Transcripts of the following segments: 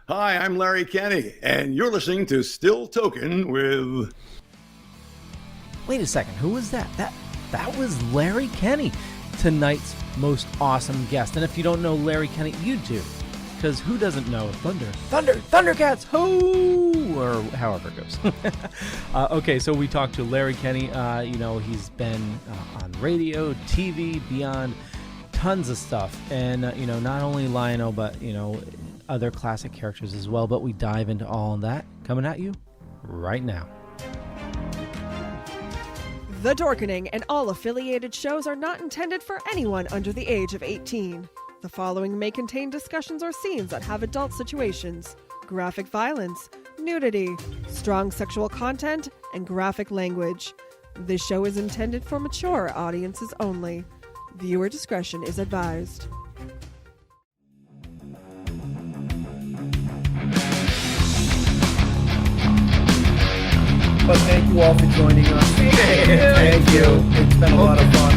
Hi, I'm Larry Kenney, and you're listening to Still Toking with... Wait a second, who was that? That was Larry Kenney, tonight's most awesome guest. And if you don't know Larry Kenney, you do. Because who doesn't know Thundercats, hoo, or however it goes. Okay, so we talked to Larry Kenney. He's been on radio, TV, beyond, tons of stuff. And, not only Lionel, but, other classic characters as well. But we dive into all of that coming at you right now. The Dorkening and all affiliated shows are not intended for anyone under the age of 18. The following may contain discussions or scenes that have adult situations, graphic violence, nudity, strong sexual content, and graphic language. This show is intended for mature audiences only. Viewer discretion is advised. But thank you all for joining us. Thank you. It's been a lot of fun.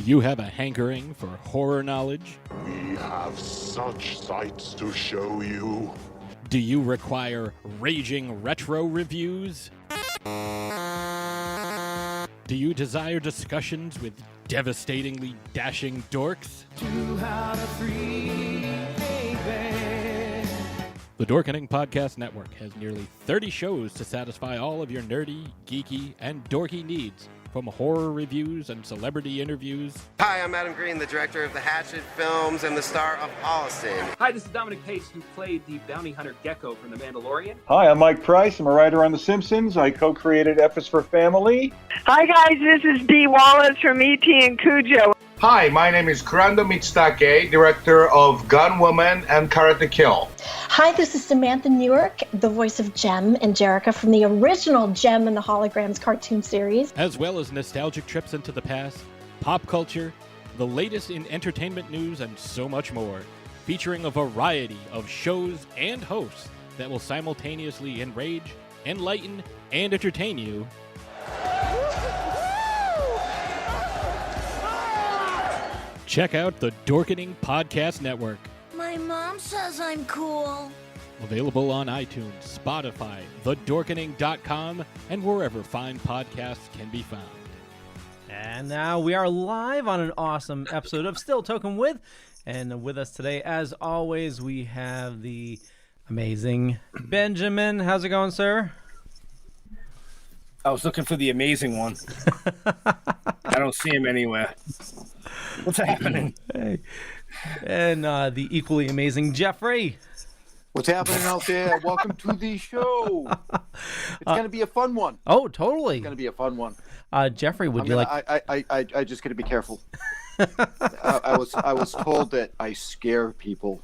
You have a hankering for horror knowledge? We have such sights to show you. Do you require raging retro reviews? Do you desire discussions with devastatingly dashing dorks? The Dorkening Podcast Network has nearly 30 shows to satisfy all of your nerdy, geeky, and dorky needs. From horror reviews and celebrity interviews. Hi, I'm Adam Green, the director of the Hatchet films and the star of Holliston. Hi, this is Dominic Pace, who played the bounty hunter Gecko from The Mandalorian. Hi, I'm Mike Price. I'm a writer on The Simpsons. I co-created F is for Family. Hi, guys. This is Dee Wallace from E.T. and Cujo. Hi, my name is Kurando Mitsutake, director of Gun Woman and Karate Kill. Hi, this is Samantha Newark, the voice of Jem and Jerica from the original Jem and the Holograms cartoon series. As well as nostalgic trips into the past, pop culture, the latest in entertainment news, and so much more, featuring a variety of shows and hosts that will simultaneously enrage, enlighten, and entertain you. Check out the Dorkening Podcast Network. My mom says I'm cool. Available on iTunes, Spotify, thedorkening.com, and wherever fine podcasts can be found. And now we are live on an awesome episode of Still Toking With. And with us today, as always, we have the amazing Benjamin. How's it going, sir? I was looking for the amazing one. I don't see him anywhere. What's happening? Hey. And the equally amazing Jeffrey. What's happening out there? Welcome to the show. It's going to be a fun one. Oh, totally. It's going to be a fun one. Jeffrey, would you like... I just got to be careful. I was told that I scare people.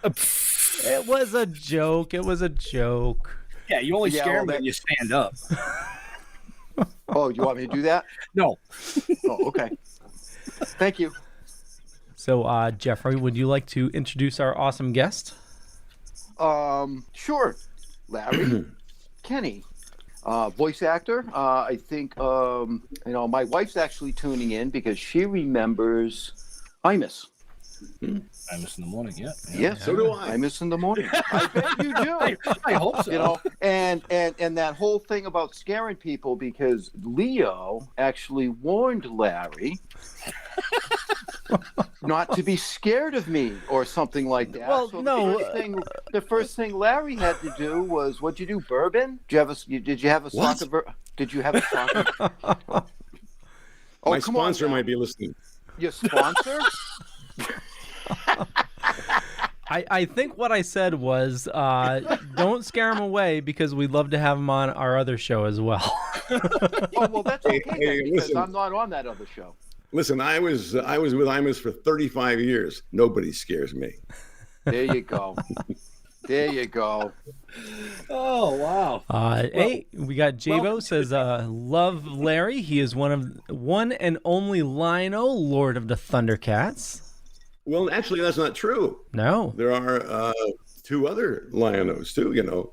It was a joke. It was a joke. Yeah, you only scare them when you stand up. Oh, you want me to do that? No. Oh, okay. Thank you. So, Jeffrey, would you like to introduce our awesome guest? Sure. Larry Kenney, voice actor. I think, my wife's actually tuning in because she remembers Imus. Imus in the morning, yeah. Yes, so do I. Imus in the morning. I bet you do. I hope so. You know, and that whole thing about scaring people, because Leo actually warned Larry not to be scared of me or something like that. Well, so no. The first thing Larry had to do was, what'd you do? Bourbon? Did you have a soccer? Did you have a soccer? My sponsor might be listening. Your sponsor? I think what I said was, don't scare him away because we'd love to have him on our other show as well. Oh, well, that's okay then, because listen. I'm not on that other show. Listen, I was with Imus for 35 years. Nobody scares me. There you go. There you go. Oh, wow. Hey, we got Jabo says, love Larry. He is one and only Lino, Lord of the Thundercats. Well, actually, that's not true. No. There are two other Lionos, too, you know.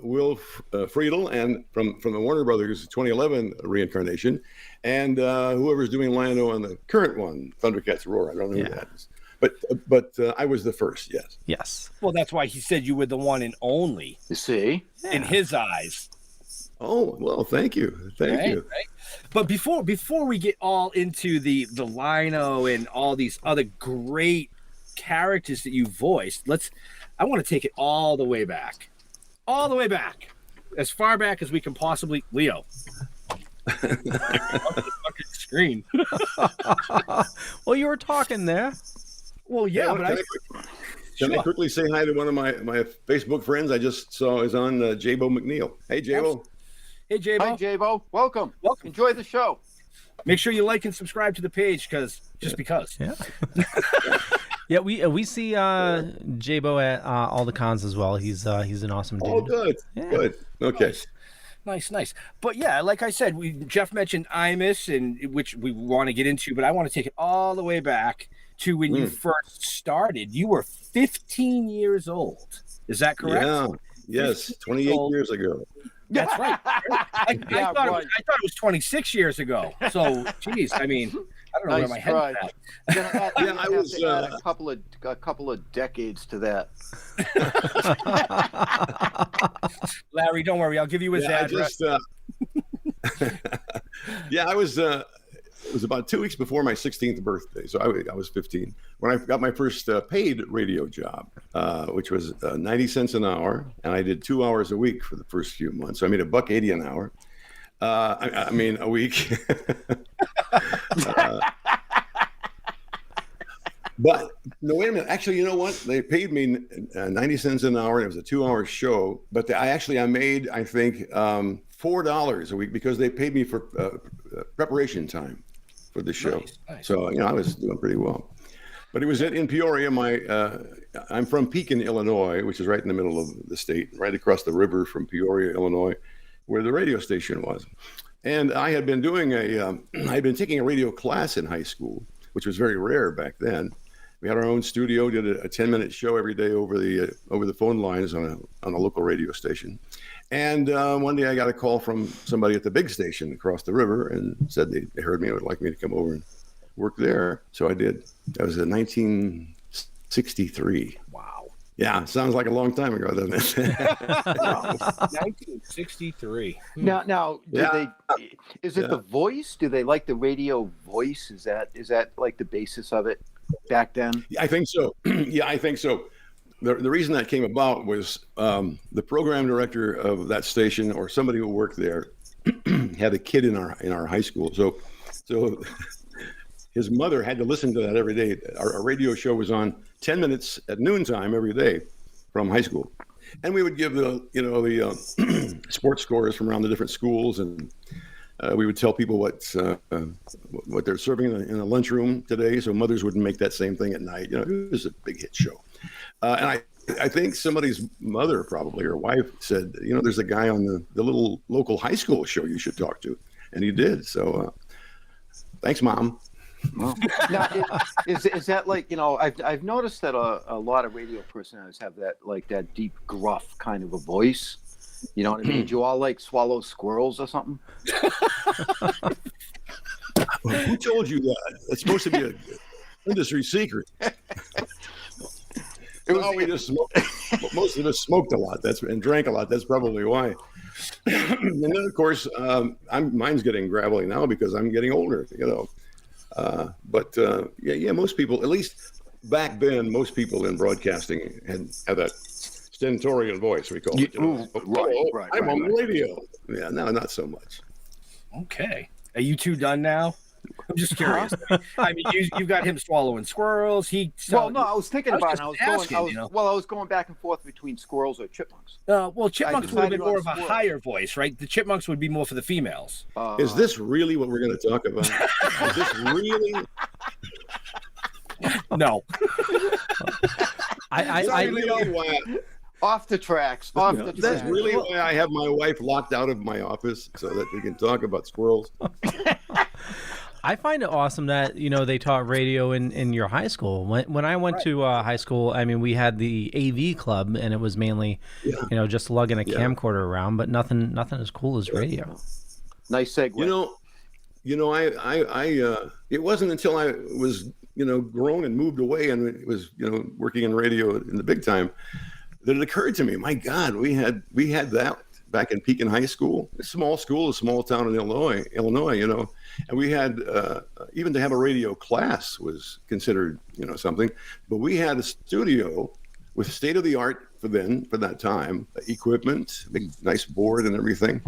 Will Friedel, and from the Warner Brothers 2011 reincarnation, and whoever's doing Liono on the current one, Thundercats Roar. I don't know who that is. But I was the first, yes. Yes. Well, that's why he said you were the one and only. You see? In his eyes. Oh, well, thank you. Thank you. Right. But before we get all into the Lino and all these other great characters that you voiced, I want to take it all the way back. All the way back. As far back as we can possibly. Leo. Screen. Well, you were talking there. Well, yeah, Can I quickly say hi to one of my Facebook friends I just saw is on Jabo McNeil. Hey, Jabo. Hey, Jabo. Hi, Jabo. Welcome. Enjoy the show. Make sure you like and subscribe to the page because. Yeah. Yeah, we see Jabo at all the cons as well. He's an awesome dude. Oh, good. Yeah. Good. Okay. Nice. But yeah, like I said, Jeff mentioned Imus, and which we want to get into, but I want to take it all the way back to when you first started. You were 15 years old. Is that correct? Yeah. Yes. 28 years ago. That's right. I thought it was 26 years ago. So, geez, I mean, I don't know where my head was at. I was a couple of decades to that. Larry, don't worry. I'll give you his address. I was. It was about 2 weeks before my 16th birthday, so I was 15 when I got my first paid radio job, which was 90 cents an hour, and I did 2 hours a week for the first few months. So I made $1.80 an hour. I mean, a week. But no, wait a minute. Actually, you know what? They paid me 90 cents an hour, and it was a 2-hour show. But I made, I think, $4 a week because they paid me for preparation time for the show. Nice. So, I was doing pretty well. But it was in Peoria. I'm from Pekin, Illinois, which is right in the middle of the state, right across the river from Peoria, Illinois, where the radio station was. And I had been I'd been taking a radio class in high school, which was very rare back then. We had our own studio, did a 10-minute show every day over the phone lines on a local radio station. And one day I got a call from somebody at the big station across the river and said they heard me and would like me to come over and work there. So I did. That was in 1963. Wow. Yeah, sounds like a long time ago, doesn't it? 1963. Now, is it the voice? Do they like the radio voice? Is that like the basis of it back then? Yeah, I think so. I think so. The reason that came about was the program director of that station, or somebody who worked there, had a kid in our high school. So his mother had to listen to that every day. Our radio show was on 10 minutes at noontime every day from high school, and we would give the sports scores from around the different schools, and we would tell people what they're serving in the lunchroom today, so mothers wouldn't make that same thing at night. It was a big hit show. And I think somebody's mother, probably, or wife, said, there's a guy on the little local high school show you should talk to. And he did. So thanks, Mom. Well, now, is that like, I've noticed that a lot of radio personalities have that deep, gruff kind of a voice. You know what I mean? Do you all like swallow squirrels or something? Who told you that? It's supposed to be industry secret. We just smoked. Most of us smoked a lot. And drank a lot. That's probably why. And then, of course, mine's getting gravelly now because I'm getting older. But most people, at least back then, most people in broadcasting had that stentorian voice. We call it. Right. I'm on the radio. Yeah, no, not so much. Okay. Are you two done now? I'm just curious. I mean, you've got him swallowing squirrels. I was thinking about it. I was going back and forth between squirrels or chipmunks. Chipmunks would have been more of a higher voice, right? The chipmunks would be more for the females. Is this really what we're going to talk about? Is this really? No. Off the tracks. That's really why I have my wife locked out of my office so that we can talk about squirrels. I find it awesome that they taught radio in your high school. When I went to high school, I mean, we had the AV club, and it was mainly just lugging a camcorder around, but nothing as cool as radio. Nice segue. I it wasn't until I was grown and moved away and was working in radio in the big time that it occurred to me, my God, we had that back in Pekin High School, a small town in Illinois, and we had even to have a radio class was considered something, but we had a studio with state of the art for that time equipment, big nice board and everything,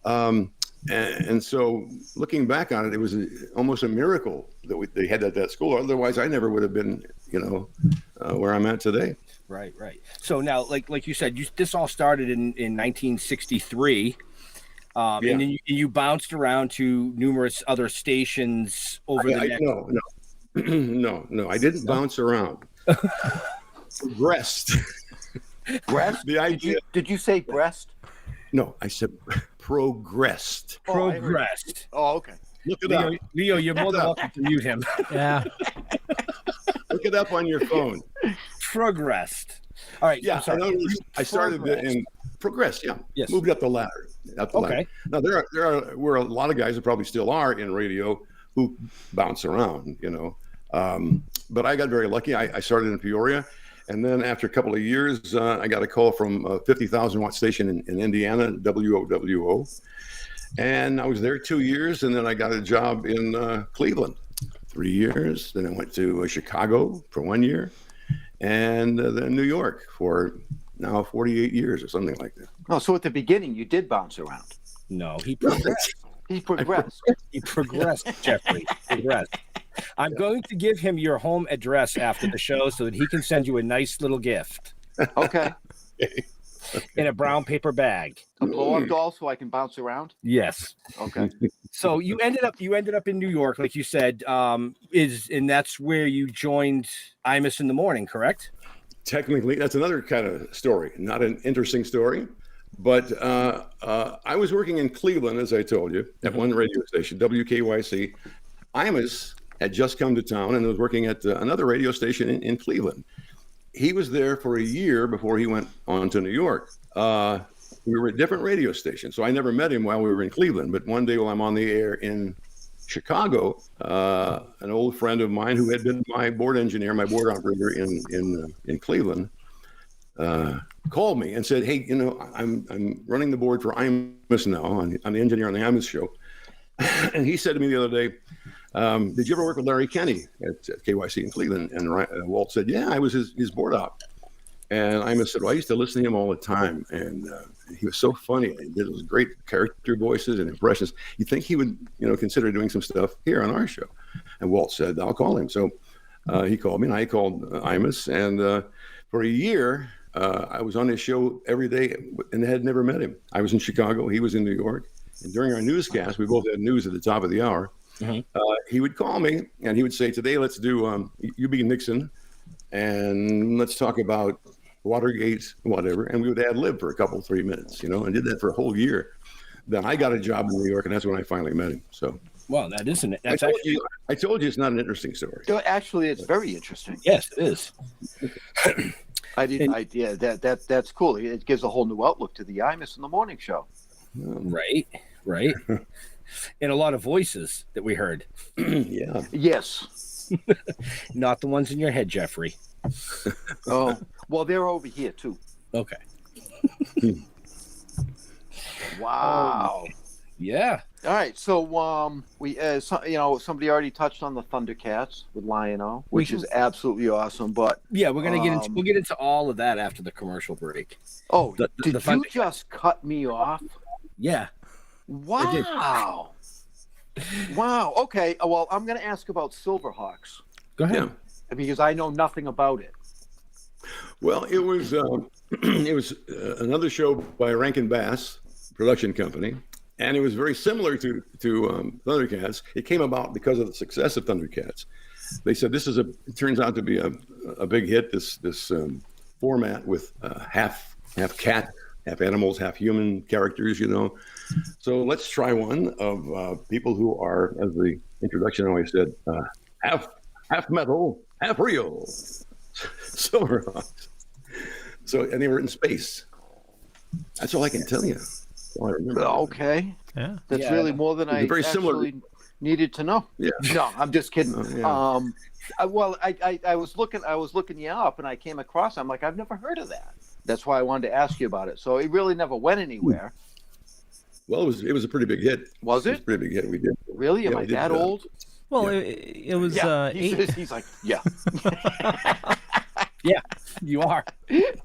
and so looking back on it, it was almost a miracle that they had that school. Otherwise, I never would have been where I'm at today. Right. So now, like you said, this all started in 1963, and then you bounced around to numerous other stations over the next. No, I didn't bounce around. Progressed. Breast? The idea. Did you say breast? No, I said progressed. Progressed. Oh, okay. Look it up. Leo, you're more than welcome to mute him. Yeah. Look it up on your phone. Progressed. All right. Yeah, I started in progressed. Yeah. Yes. Moved up the ladder. Ladder. Now there were a lot of guys that probably still are in radio who bounce around. But I got very lucky. I started in Peoria, and then after a couple of years, I got a call from a 50,000 watt station in Indiana, WOWO, and I was there 2 years, and then I got a job in Cleveland. 3 years. Then I went to Chicago for 1 year, and then New York for now 48 years or something like that. Oh, so at the beginning you did bounce around. No, he progressed. He progressed. He progressed, Jeffrey. Progressed. I'm going to give him your home address after the show so that he can send you a nice little gift. Okay. In a brown paper bag. A blow-up doll so I can bounce around? Yes. Okay. So you ended up in New York, like you said, and that's where you joined Imus in the morning, correct? Technically, that's another kind of story. Not an interesting story, but I was working in Cleveland, as I told you, at one radio station, WKYC. Imus had just come to town and was working at another radio station in Cleveland. He was there for a year before he went on to New York. We were at different radio stations, so I never met him while we were in Cleveland. But one day while I'm on the air in Chicago, an old friend of mine who had been my board engineer, my board operator in Cleveland, called me and said, "Hey, I'm running the board for Imus now. I'm the engineer on the Imus show." And he said to me the other day, "Did you ever work with Larry Kenney at KYC in Cleveland?" And Walt said, "Yeah, I was his board op." And Imus said, "Well, I used to listen to him all the time, and he was so funny. He did those great character voices and impressions. You think he would, consider doing some stuff here on our show?" And Walt said, "I'll call him." So he called me, and I called Imus, and for a year, I was on his show every day, and had never met him. I was in Chicago, he was in New York, and during our newscast, we both had news at the top of the hour. He would call me, and he would say, "Today, let's do you be Nixon, and let's talk about Watergate, whatever." And we would ad lib for a couple, 3 minutes, and did that for a whole year. Then I got a job in New York, and that's when I finally met him. So, well, that isn't it. I told you it's not an interesting story. Actually, it's very interesting. Yes, it is. That's cool. It gives a whole new outlook to the Imus in the morning show. Right. And a lot of voices that we heard. Yeah. Yes. Not the ones in your head, Jeffrey. Oh, well, they're over here too. Okay. Wow. Yeah. All right. So we somebody already touched on the Thundercats with Lion-O, which is absolutely awesome. But yeah, we're gonna we'll get into all of that after the commercial break. Oh, did you just cut me off? Yeah. Wow. Wow. Okay. Well, I'm gonna ask about Silverhawks. Go ahead. Because I know nothing about it. Well, it was another show by Rankin Bass production company, and it was very similar to Thundercats. It came about because of the success of Thundercats. They said it turns out to be a big hit. This format with half cat, half animals, half human characters. So let's try one of people who are, as the introduction always said, half metal, half real. Silverhawks. And they were in space. That's all I can tell you. That's all I remember. Okay. Yeah. That's really more than I very similar. Needed to know. Yeah. No, I'm just kidding. Yeah. I was looking you up, and I came across. I'm like, I've never heard of that. That's why I wanted to ask you about it. So it really never went anywhere. Well, it was a pretty big hit. Was it? It was a pretty big hit. We did. Really? Am I that old? Well, it was. Yeah. He's like, yeah. Yeah, you are. It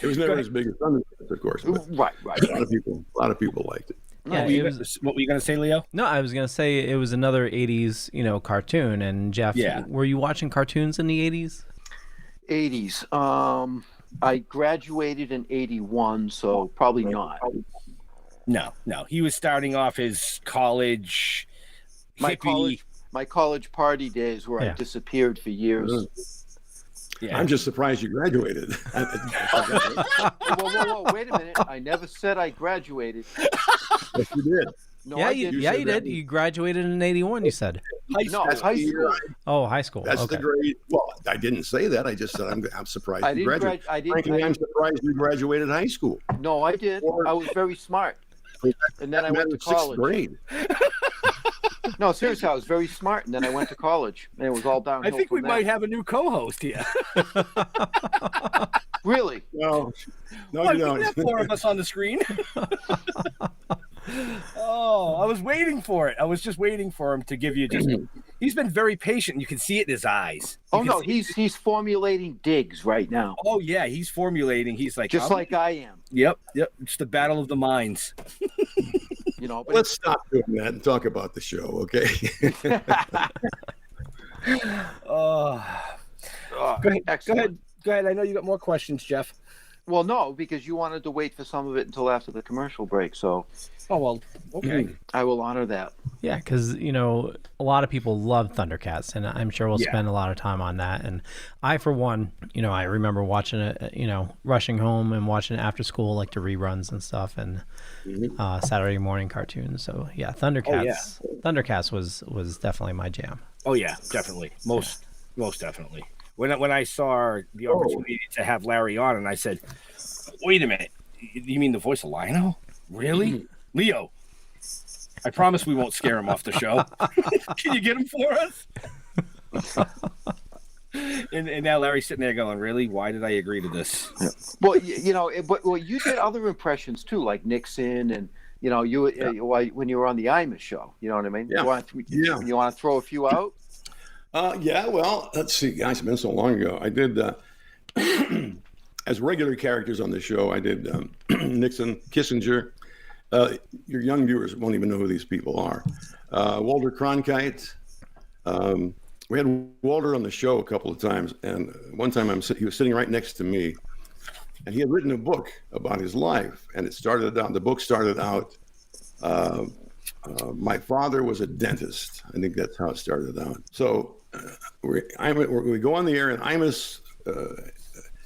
was never as big as Thundercats, of course. But right. A lot of people liked it. Yeah, what were you going to say, Leo? No, I was going to say it was another 80s, cartoon. And Jeff, were you watching cartoons in the 80s? 80s. I graduated in 81, so probably not. No. He was starting off his college. My college party days where I disappeared for years. Yeah. I'm just surprised you graduated. Whoa, wait a minute. I never said I graduated. Yes, you did. No, yeah, I didn't. you did. You graduated in 81, you said. High school. Oh, high school. That's okay. the grade. Well, I didn't say that. I just said I'm surprised you graduated. Frankly, I'm surprised you graduated high school. No, I did. I was very smart. And then I went to college. 6th grade. No, seriously, I was very smart, and then I went to college, and it was all downhill. I think we might have a new co-host here. Really? No, you don't. We have 4 of us on the screen. Oh, I was waiting for it. I was just waiting for him to give you just. He's been very patient. You can see it in his eyes. He's formulating digs right now. Oh yeah, he's formulating. He's like just like I am. Yep. It's the battle of the minds. But let's stop doing that and talk about the show, okay? Go ahead. I know you got more questions, Jeff. Well, no, because you wanted to wait for some of it until after the commercial break. So, okay. I will honor that. Yeah, because, a lot of people love Thundercats, and I'm sure we'll spend a lot of time on that. And I, for one, I remember watching it, rushing home and watching it after school, like the reruns and stuff, and Saturday morning cartoons. So, yeah, Thundercats was definitely my jam. Oh, yeah, definitely. Most definitely. When I saw the opportunity to have Larry on, and I said, wait a minute, you mean the voice of Lion-O? Really? Leo, I promise we won't scare him off the show. Can you get him for us? And now Larry's sitting there going, really? Why did I agree to this? Well, you did other impressions too, like Nixon and, when you were on the Imus show. You know what I mean? Yeah. You want to throw a few out? Well, let's see, guys, it's been so long ago. I did, as regular characters on the show, I did Nixon, Kissinger. Your young viewers won't even know who these people are. Walter Cronkite. We had Walter on the show a couple of times, and one time he was sitting right next to me, and he had written a book about his life, and the book started out, my father was a dentist. I think that's how it started out. So we go on the air, and Imus,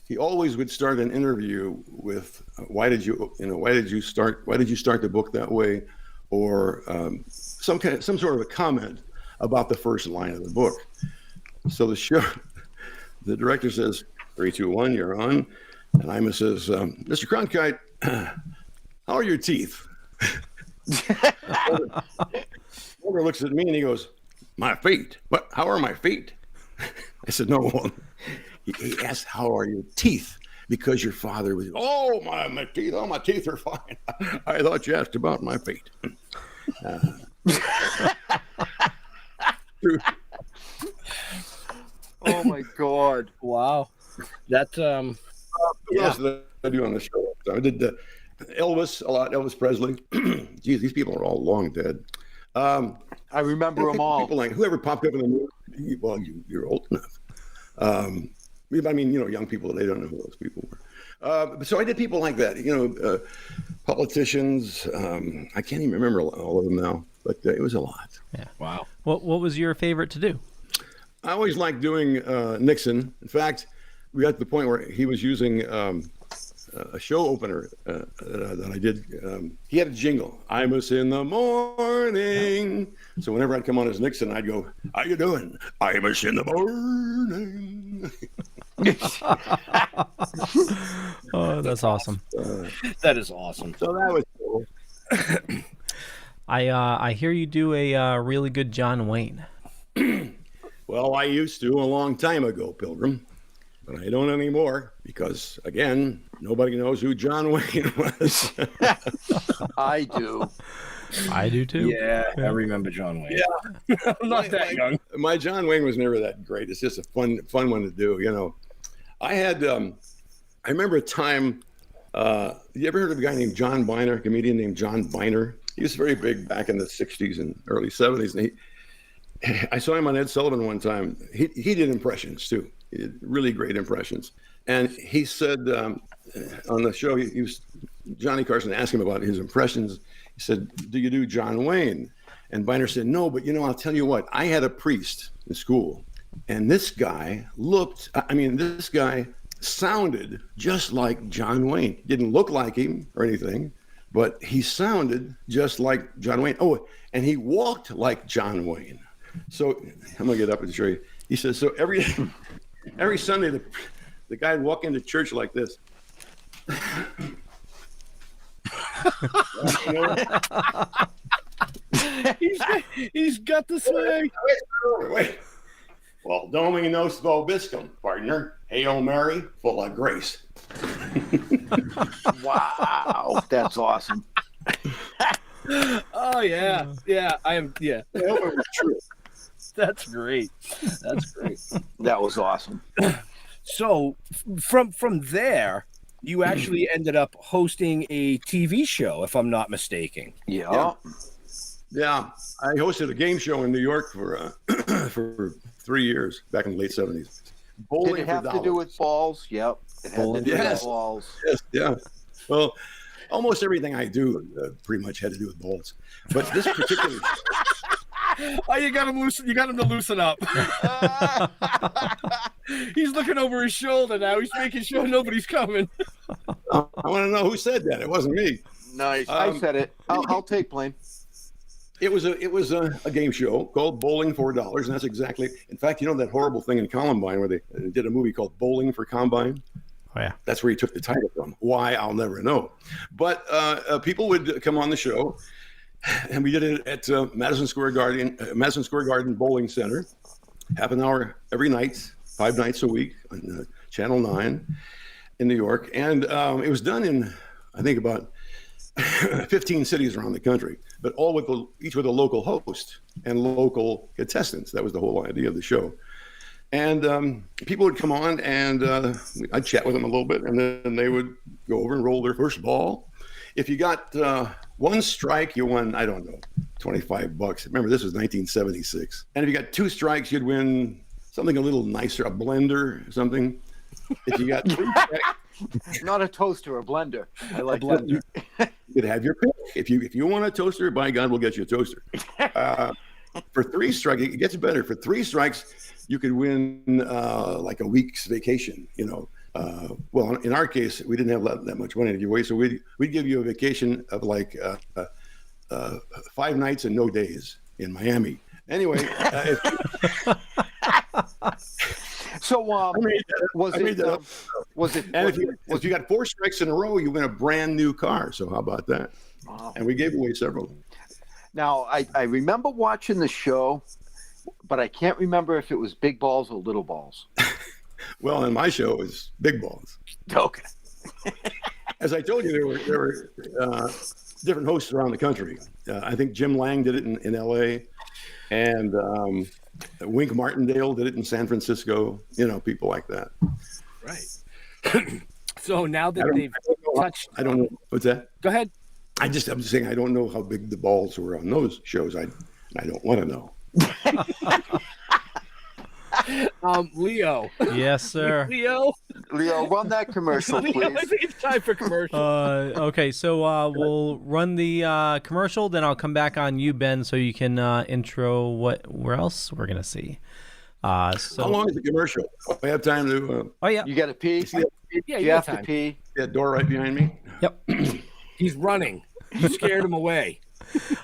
he always would start an interview with, why did you start the book that way, or some sort of a comment about the first line of the book. So the director says, 3, 2, 1, you're on. And Imus says, Mr. Cronkite, how are your teeth? Walter looks at me and he goes, My feet. What? How are my feet? I said, no. He asked, how are your teeth? Because your father was, oh, my teeth. Oh, my teeth are fine. I thought you asked about my feet. Oh my God! Wow, that What else did I do on the show? I did Elvis a lot. Elvis Presley. Geez, these people are all long dead. I remember them all. People like whoever popped up in the movie. Well, you're old enough. I mean, young people, they don't know who those people were. So I did people like that. Politicians. I can't even remember all of them now, but it was a lot. Yeah. Wow. What was your favorite to do? I always liked doing Nixon. In fact, we got to the point where he was using a show opener that I did. He had a jingle, Imus in the morning. So whenever I'd come on as Nixon, I'd go, how you doing? Imus in the morning. Oh, that's awesome. That is awesome. So that was cool. I hear you do a really good John Wayne. Well, I used to a long time ago, Pilgrim, but I don't anymore because, again, nobody knows who John Wayne was. I do. I do too. Yeah, I remember John Wayne. Yeah, I'm not that young. My John Wayne was never that great. It's just a fun one to do. I had. I remember a time. You ever heard of a guy named John Byner, a comedian named John Byner? He was very big back in the '60s and early '70s, and I saw him on Ed Sullivan one time. He did impressions too. He did really great impressions. And he said on the show, Johnny Carson asked him about his impressions. He said, do you do John Wayne? And Byner said, no, but I'll tell you what, I had a priest in school, and this guy sounded just like John Wayne. Didn't look like him or anything, but he sounded just like John Wayne. Oh, and he walked like John Wayne. So I'm gonna get up and show you. He says, so every Sunday the guy would walk into church like this. He's got the swag. Wait. Well, Dominus vobiscum, partner. Hail Mary, full of grace. Wow, that's awesome. Oh yeah, I am. Yeah, I hope it was true. That's great. That's great. That was awesome. So from there, you actually ended up hosting a TV show, if I'm not mistaken. Yeah. I hosted a game show in New York for 3 years back in the late '70s. Did it have to do with balls? Yep. It had to do with balls. Yes. Yeah. Well, almost everything I do pretty much had to do with balls. But this particular Oh, you got him to loosen up. He's looking over his shoulder now. He's making sure nobody's coming. I want to know who said that. It wasn't me. Nice. I said it. I'll take blame. It was a game show called Bowling for $4, and that's exactly. In fact, that horrible thing in Columbine where they did a movie called Bowling for Combine. Oh yeah, that's where he took the title from. Why, I'll never know. But people would come on the show, and we did it at Madison Square Garden Bowling Center, half an hour every night, 5 nights a week on Channel 9 in New York, and it was done in I think about 15 cities around the country, but all with each with a local host and local contestants. That was the whole idea of the show. And people would come on, and I'd chat with them a little bit, and then they would go over and roll their first ball. If you got one strike, you won, I don't know, $25. Remember, this was 1976. And if you got 2 strikes, you'd win something a little nicer, a blender or something. If you got 3 strikes, not a toaster, a blender. I like a blender. You could have your pick. If you want a toaster, by God, we'll get you a toaster. For 3 strikes, it gets better. For 3 strikes, you could win like a week's vacation. Well, in our case, we didn't have that much money to give away, so we'd give you a vacation of like 5 nights and no days in Miami. Anyway. So was it? And if you got 4 strikes in a row, you win a brand new car. So how about that? Wow. And we gave away several. Now I remember watching the show, but I can't remember if it was big balls or little balls. Well, in my show, it was big balls. Okay. As I told you, there were different hosts around the country. I think Jim Lang did it in L.A., and Wink Martindale did it in San Francisco. You know, people like that. Right. So now that they've touched... I don't know. What's that? Go ahead. I'm just saying I don't know how big the balls were on those shows. I don't want to know. Leo. Yes, sir. Leo, run that commercial, please. Leo, I think it's time for commercial. Okay, so we'll run the commercial, then I'll come back on you, Ben, so you can intro where else we're gonna see. So how long is the commercial? I have time to. Oh yeah. You got to pee. Yeah, you have to pee. That door right behind me. Yep. He's running. You scared him away.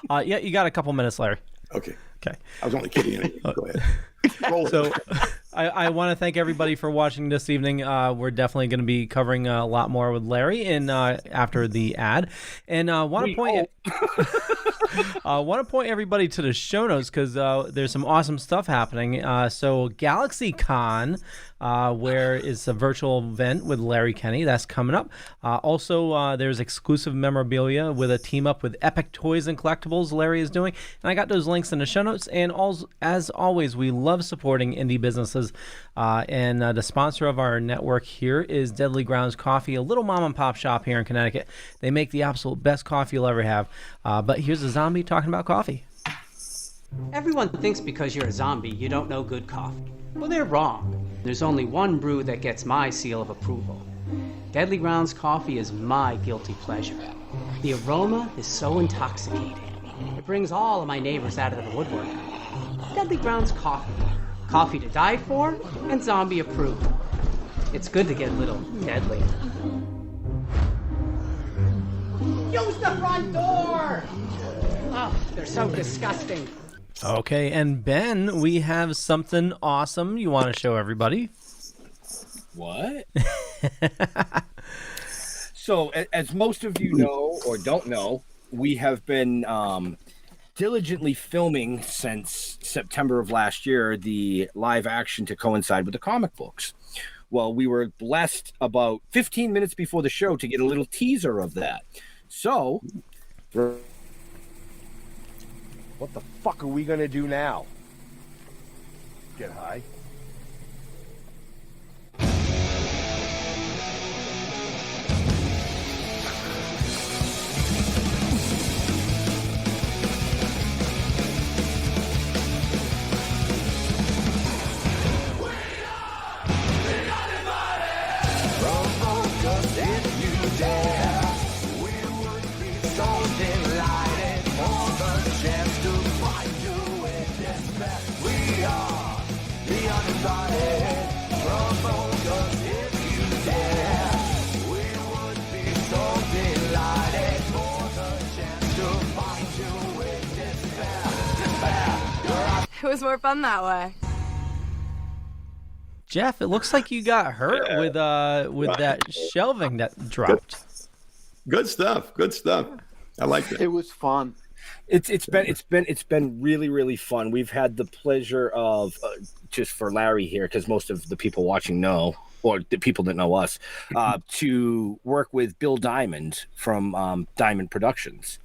Yeah, you got a couple minutes, Larry. Okay. Okay. I was only kidding. Anyway. Go ahead. So I want to thank everybody for watching this evening. We're definitely going to be covering a lot more with Larry after the ad. And want to point everybody to the show notes because there's some awesome stuff happening. So GalaxyCon, where it's a virtual event with Larry Kenney, that's coming up. Also, there's exclusive memorabilia with a team up with Epic Toys and Collectibles Larry is doing. And I got those links in the show notes. And as always, we love supporting indie businesses. And the sponsor of our network here is Deadly Grounds Coffee, a little mom and pop shop here in Connecticut. They make the absolute best coffee you'll ever have. But here's a zombie talking about coffee. Everyone thinks because you're a zombie, you don't know good coffee. Well, they're wrong. There's only one brew that gets my seal of approval. Deadly Grounds Coffee is my guilty pleasure. The aroma is so intoxicating. It brings all of my neighbors out of the woodwork. Deadly Grounds Coffee. Coffee to die for and zombie approved. It's good to get a little deadly. Use the front door! Oh, they're so disgusting. Okay, and Ben, we have something awesome you want to show everybody. What? So, as most of you know or don't know, we have been diligently filming since September of last year the live action to coincide with the comic books. Well, we were blessed about 15 minutes before the show to get a little teaser of that. So, What the fuck are we gonna do now? Get high? It was more fun that way. Jeff, it looks like you got hurt with that shelving that dropped. Good stuff. Good stuff. I like it. It was fun. It's been really, really fun. We've had the pleasure of just for Larry here, because most of the people watching know, or the people that know us, to work with Bill Diamond from Diamond Productions.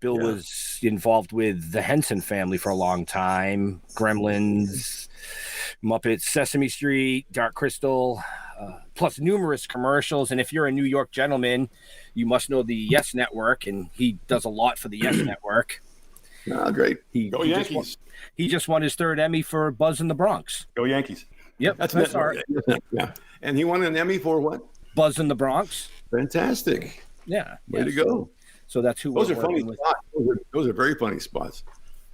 Bill was involved with the Henson family for a long time, Gremlins, Muppets, Sesame Street, Dark Crystal, plus numerous commercials. And if you're a New York gentleman, you must know the Yes Network, and he does a lot for the Yes Network. Oh, great. Go Yankees. He just won his third Emmy for Buzz in the Bronx. Go Yankees. Yep, that's our... Yeah. And he won an Emmy for what? Buzz in the Bronx. Fantastic. Yeah. Way to go. So that's who those we're are funny with. spots. Those are very funny spots.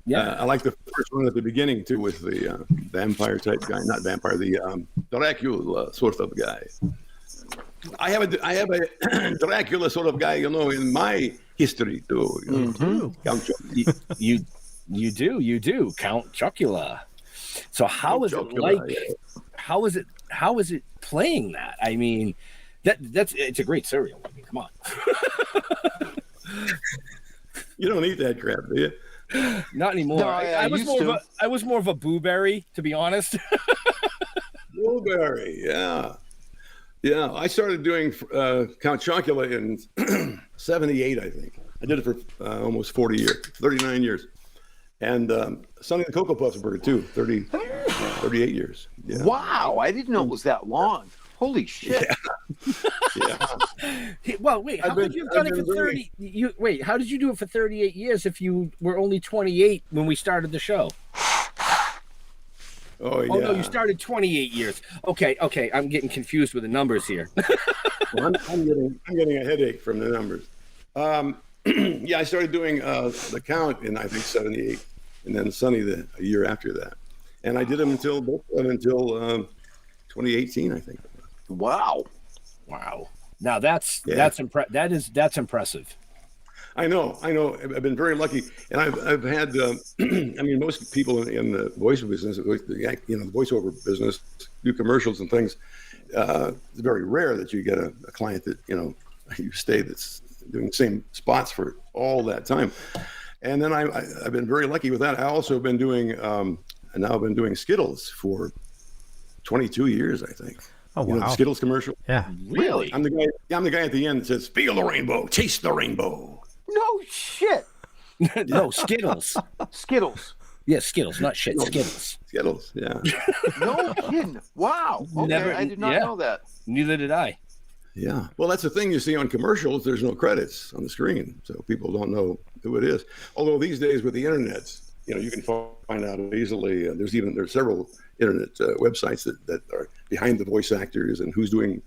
Yeah. I like the first one at the beginning too, with the vampire type guy, not vampire, the Dracula sort of guy. I have a Dracula sort of guy, in my history too. Count Chocula. You do Count Chocula. So how is it like? How is it playing that? I mean, it's a great cereal. I mean, come on. You don't eat that crap, do you? Not anymore. No, I was used to. I was more of a Booberry, to be honest. Blueberry, yeah. Yeah, I started doing Count Chocula in 78, I think. I did it for almost 40 years, 39 years. And Sonny the Cocoa Puffs Burger, too, 38 years. Yeah. Wow, I didn't know it was that long. Holy shit. Yeah. Well, wait, how could you have done it for 30? Wait, how did you do it for 38 years if you were only 28 when we started the show? Oh, yeah. Oh, no, you started 28 years. Okay, I'm getting confused with the numbers here. Well, I'm getting a headache from the numbers. Yeah, I started doing the Count in, I think, 78, and then Sonny a year after that. And I did them until 2018, I think. Wow. Now that's impressive. I know. I've been very lucky, and I've had. I mean, most people in the voice business, the voiceover business, do commercials and things. It's very rare that you get a client that you stay that's doing the same spots for all that time. And then I've been very lucky with that. I also have been doing, and now I've been doing Skittles for 22 years, I think. Oh, wow. The Skittles commercial. Yeah. Really? I'm the guy at the end that says, "Feel the rainbow, chase the rainbow." No shit. No, Skittles. Skittles. Yeah, Skittles, not shit. Skittles. Skittles, yeah. No kidding. Wow. Okay, I did not know that. Neither did I. Yeah. Well, that's the thing you see on commercials. There's no credits on the screen, so people don't know who it is. Although these days with the internet, you can find out easily. There's several internet websites that are behind the voice actors and who's doing,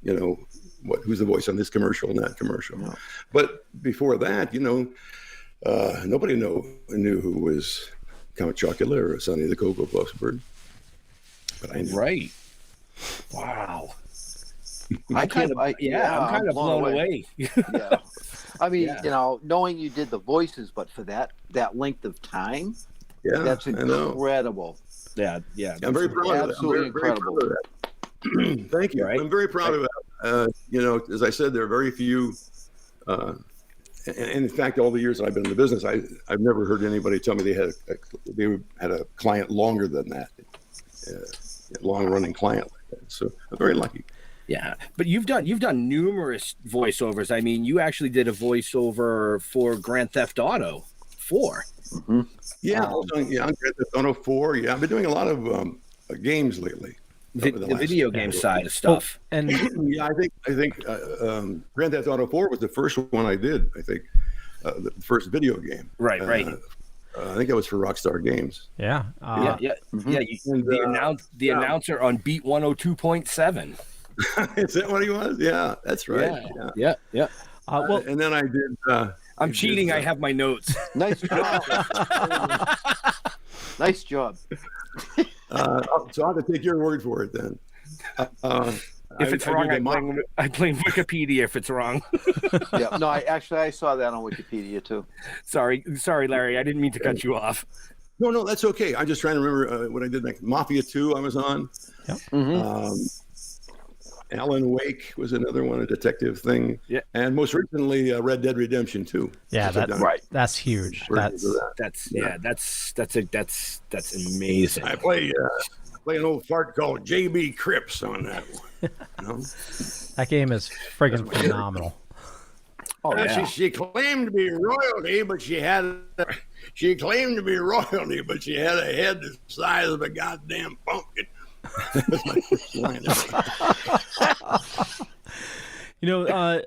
who's the voice on this commercial and that commercial. Yeah. But before that, nobody knew who was Count Chocula or Sonny the Cocoa Puffs Bird. But I knew. Right. Wow. I'm kind of blown away. Yeah. I mean, knowing you did the voices, but for that length of time, that's incredible. Yeah. I'm very proud of that. Absolutely incredible. Very proud of that. Thank you. Right? I'm very proud of that. As I said, there are very few. And in fact, all the years that I've been in the business, I've never heard anybody tell me they had a client longer than that, long-running client like that. So I'm very lucky. Yeah, but you've done numerous voiceovers. I mean, you actually did a voiceover for Grand Theft Auto 4. Mm-hmm. Yeah, Grand Theft Auto 4. Yeah, I've been doing a lot of games lately. The video game side of stuff. And yeah, I think Grand Theft Auto 4 was the first one I did. I think the first video game. Right. I think that was for Rockstar Games. Yeah. Mm-hmm. Yeah. The announcer on Beat 102.7. Is that what he was? Yeah, that's right. Yeah. And then I did. I'm cheating. I have my notes. Nice job. Nice job. So I'll have to take your word for it then. If it's wrong, I blame Wikipedia if it's wrong. Yeah, no, I saw that on Wikipedia too. Sorry, Larry. I didn't mean to cut you off. No, that's okay. I'm just trying to remember what I did next. Mafia 2 I was on. Yep. Mm-hmm. Alan Wake was another one, a detective thing. Yeah. And most recently, Red Dead Redemption 2. Yeah, that's huge. That's amazing. I play an old fart called JB Cripps on that one. That game is friggin' phenomenal. Oh, yeah. She claimed to be royalty, but she had a head the size of a goddamn pumpkin.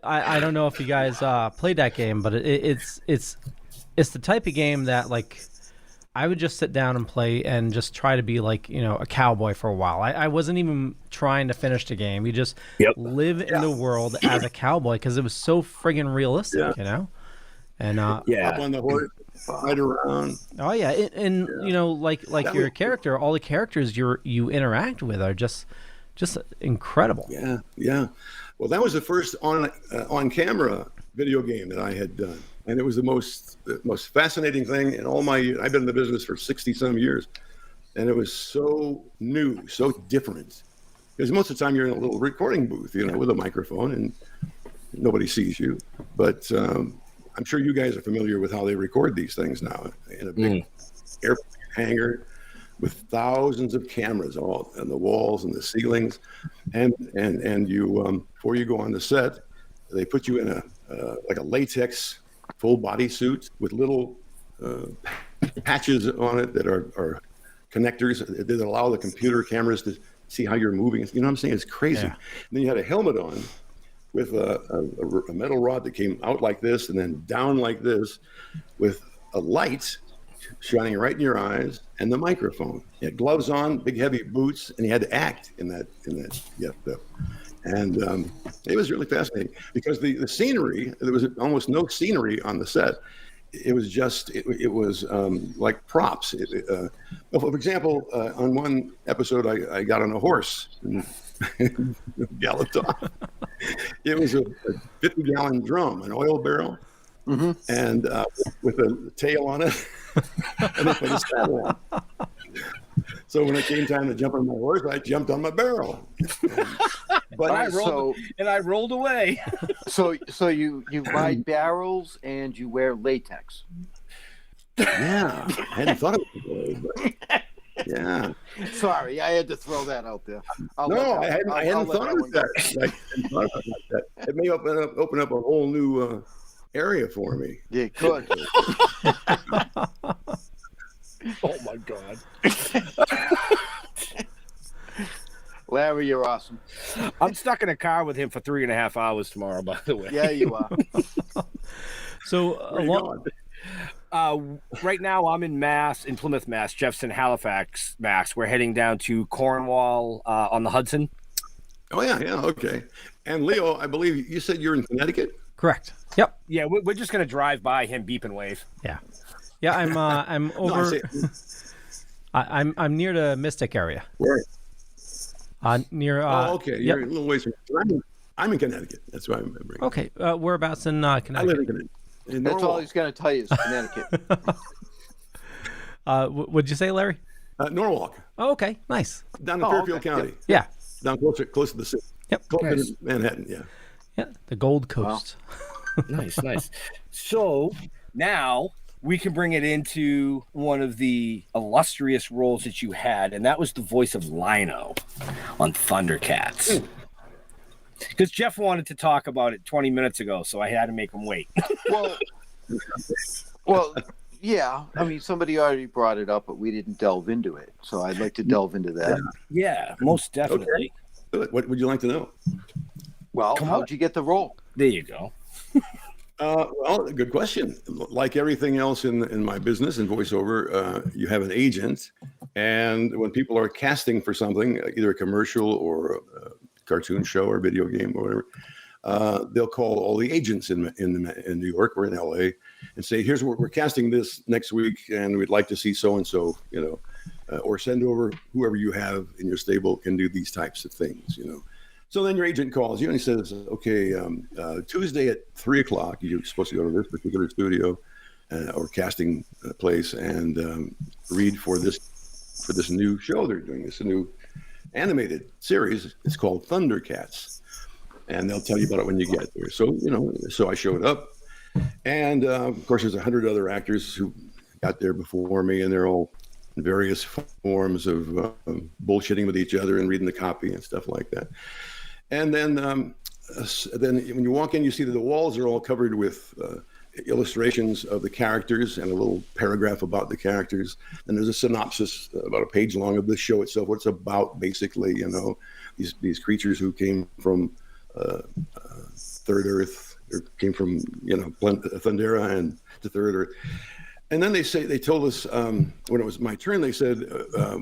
I don't know if you guys played that game, but it's the type of game that like I would just sit down and play and just try to be like a cowboy for a while. I wasn't even trying to finish the game. You just live in the world as a cowboy because it was so friggin' realistic, And up on the horse, ride around. Oh yeah, and like your character, all the characters you interact with are just incredible. Yeah. Well, that was the first on camera video game that I had done, and it was the most fascinating thing in all my. I've been in the business for 60-some years, and it was so new, so different. Because most of the time you're in a little recording booth, with a microphone, and nobody sees you. But I'm sure you guys are familiar with how they record these things now in a big airplane hangar with thousands of cameras all on the walls and the ceilings, and you before you go on the set, they put you in a like a latex full body suit with little patches on it that are connectors that allow the computer cameras to see how you're moving. You know what I'm saying? It's crazy. Yeah. And then you had a helmet on with a metal rod that came out like this and then down like this with a light shining right in your eyes and the microphone. You had gloves on, big heavy boots, and you had to act in that getup. And it was really fascinating because the scenery, there was almost no scenery on the set. It was just, it was like props. For example, on one episode, I got on a horse and galloped off. It was a 50-gallon drum, an oil barrel, and with a tail on it, and they put a saddle on. So when it came time to jump on my horse, I jumped on my barrel. But I rolled away. So you ride barrels and you wear latex. Yeah, I hadn't thought of it before, but yeah. Sorry, I had to throw that out there. I hadn't thought of that. It may open up a whole new area for me. Yeah, it could. Oh my God. Larry, you're awesome. I'm stuck in a car with him for 3.5 hours tomorrow, by the way. Yeah, you are. So right now I'm in Plymouth, Mass, Jefferson, Halifax, Mass. We're heading down to Cornwall on the Hudson. Oh yeah, okay. And Leo, I believe you said you're in Connecticut? Correct. Yep. Yeah, we're just gonna drive by him, beep and wave. Yeah. Yeah, I'm over. I'm near the Mystic area. Where? Near. Okay. Yep. You're a little ways from. I'm in Connecticut. That's why I'm remembering. Okay. Whereabouts in Connecticut? I live in Connecticut. That's all he's going to tell you is Connecticut. What'd you say, Larry? Norwalk. Oh, okay. Nice. Down in Fairfield County. Yeah. Down close to the city. Yep. Close to Manhattan. Yeah. Yeah. The Gold Coast. Wow. Nice. So now we can bring it into one of the illustrious roles that you had, and that was the voice of Lino on Thundercats. Because Jeff wanted to talk about it 20 minutes ago, so I had to make him wait. Well, yeah. I mean, somebody already brought it up, but we didn't delve into it. So I'd like to delve into that. Yeah, most definitely. Okay. What would you like to know? Well, how'd you get the role? There you go. Well, good question. Like everything else in my business in voiceover, you have an agent, and when people are casting for something, either a commercial or a cartoon show or video game or whatever, they'll call all the agents in New York or in LA and say, "Here's what we're casting this next week, and we'd like to see so and so," or send over whoever you have in your stable can do these types of things, So then your agent calls you and he says, "Okay, Tuesday at 3:00, you're supposed to go to this particular studio or casting place and read for this new show they're doing, this new animated series. It's called Thundercats, and they'll tell you about it when you get there." So so I showed up, and of course there's 100 other actors who got there before me, and they're all in various forms of bullshitting with each other and reading the copy and stuff like that. And then when you walk in, you see that the walls are all covered with illustrations of the characters and a little paragraph about the characters. And there's a synopsis about a page long of the show itself, what it's about, basically, these creatures who came from Third Earth, or came from, Thundera and to Third Earth. And then they told us when it was my turn, they said,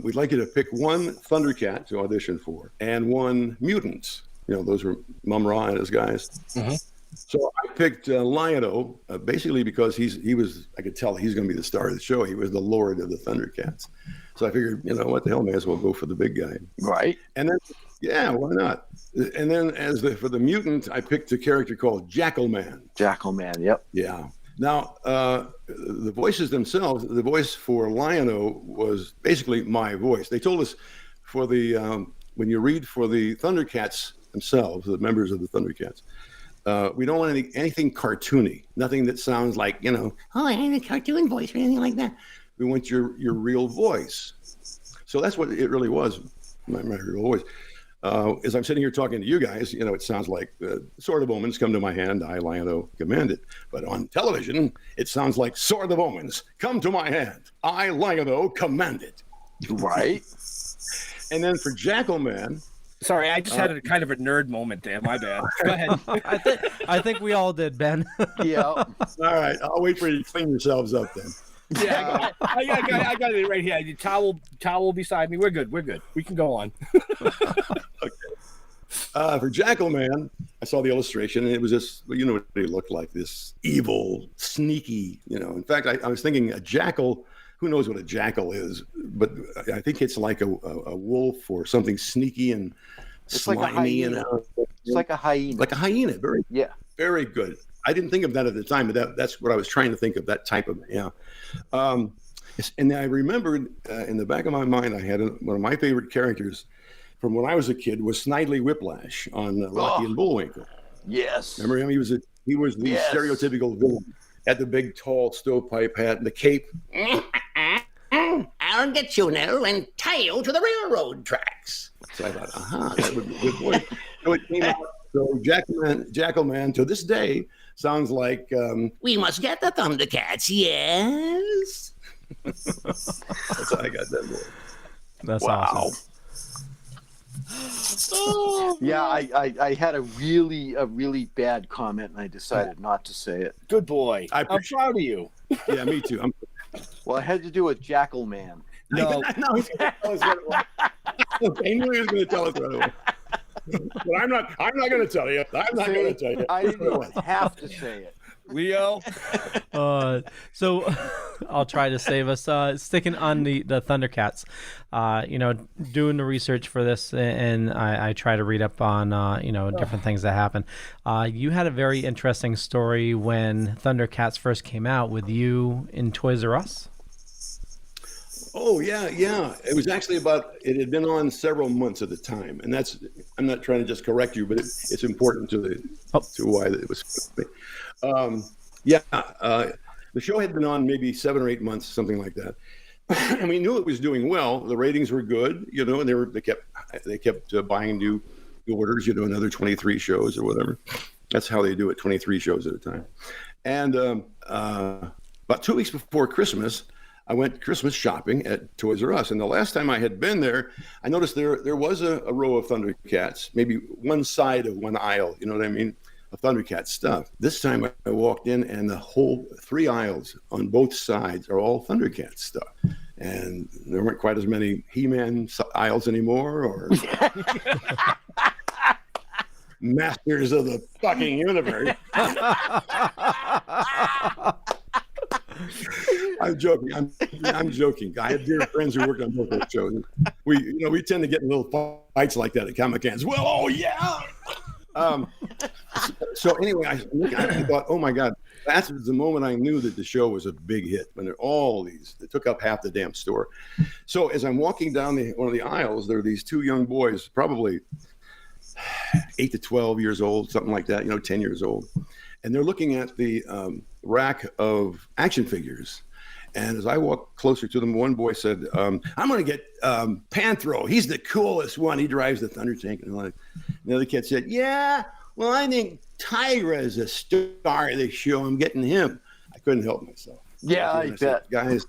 "We'd like you to pick one Thundercat to audition for and one mutant." Those were Mum-Ra and his guys. Mm-hmm. So I picked Lion-O, basically because he was, I could tell he's going to be the star of the show. He was the Lord of the Thundercats. So I figured, what the hell, may as well go for the big guy. Right. And then, yeah, why not? And then for the mutant, I picked a character called Jackalman. Jackalman, yep. Yeah. Now, the voices themselves, the voice for Lion-O was basically my voice. They told us when you read for the Thundercats themselves, the members of the Thundercats, we don't want anything cartoony, nothing that sounds like, oh, I ain't a cartoon voice or anything like that. We want your real voice. So that's what it really was, my real voice. As I'm sitting here talking to you guys, it sounds like Sword of Omens, come to my hand, I, Lion-O, command it. But on television, it sounds like Sword of Omens, come to my hand, I, Lion-O, command it. Right. And then for Jackal Man. Sorry, I just had a kind of a nerd moment there. My bad. Go ahead. I think we all did, Ben. Yeah. All right. I'll wait for you to clean yourselves up then. Yeah, I got it right here. The towel beside me. We're good. We can go on. Okay. For Jackal Man, I saw the illustration, and it was just, what he looked like, this evil, sneaky, In fact, I was thinking a jackal, who knows what a jackal is, but I think it's like a wolf or something sneaky and it's slimy. Like a hyena. It's like a hyena. Like a hyena. Very good. I didn't think of that at the time, but that's what I was trying to think of, that type of, and I remembered in the back of my mind, I had one of my favorite characters from when I was a kid was Snidely Whiplash on Rocky and Bullwinkle. Yes. Remember him? He was the stereotypical villain. Had the big, tall stovepipe hat and the cape. I'll get you now and tie you to the railroad tracks. So I thought, that would be a good voice. So it came out. So Jackal Man, to this day, sounds like... we must get the Thundercats, yes? That's how I got that voice. That's awesome. Yeah, I had a really bad comment, and I decided not to say it. Good boy. I'm proud of you. Yeah, me too. Well, it had to do with Jackal Man. No, he's going to tell us what it was. I knew he was going to tell us what it was. But I'm not going to tell you. I'm not going to tell you. I didn't even have to say it. Leo. So I'll try to save us. Sticking on the Thundercats, doing the research for this, and I try to read up on different things that happen. You had a very interesting story when Thundercats first came out with you in Toys R Us. Oh yeah. It was actually it had been on several months at the time, and I'm not trying to just correct you, but it's important to why it was. The show had been on maybe 7 or 8 months, something like that, and we knew it was doing well. The ratings were good, and they kept buying new orders, another 23 shows or whatever. That's how they do it, 23 shows at a time. And about 2 weeks before Christmas, I went Christmas shopping at Toys R Us, and the last time I had been there, I noticed there was a row of Thundercats, maybe one side of one aisle, you know what I mean, of Thundercat stuff. This time I walked in, and the whole 3 aisles on both sides are all Thundercat stuff, and there weren't quite as many He-Man aisles anymore, or Masters of the fucking Universe. I'm joking. I'm joking. I have dear friends who worked on both those shows. We tend to get in little fights like that at Comic Cons. Well, oh yeah. So anyway, I thought, oh my God, that's the moment I knew that the show was a big hit, when they took up half the damn store. So as I'm walking down one of the aisles, there are these 2 young boys, probably 8 to 12 years old, something like that, 10 years old. And they're looking at the rack of action figures. And as I walked closer to them, one boy said, I'm going to get Panthro. He's the coolest one. He drives the Thunder Tank. And the other kid said, yeah, well, I think Tyra is a star of the show. I'm getting him. I couldn't help myself. Yeah, I bet. Said, guys,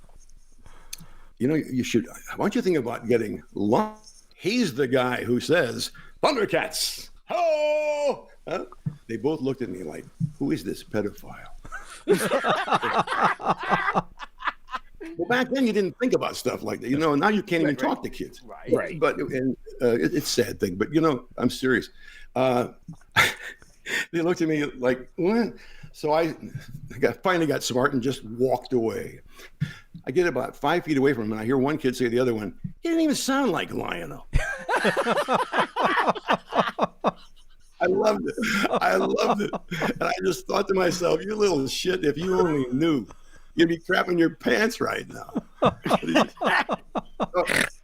you should, why don't you think about getting Lon? He's the guy who says, Thundercats. Oh! They both looked at me like, who is this pedophile? Well, back then you didn't think about stuff like that. Now you can't even talk to kids. Right. But it's a sad thing. But I'm serious. They looked at me like, what? So I finally got smart and just walked away. I get about 5 feet away from him, and I hear one kid say to the other one, "He didn't even sound like Lion-O." I loved it. And I just thought to myself, you little shit, if you only knew, you'd be crapping your pants right now.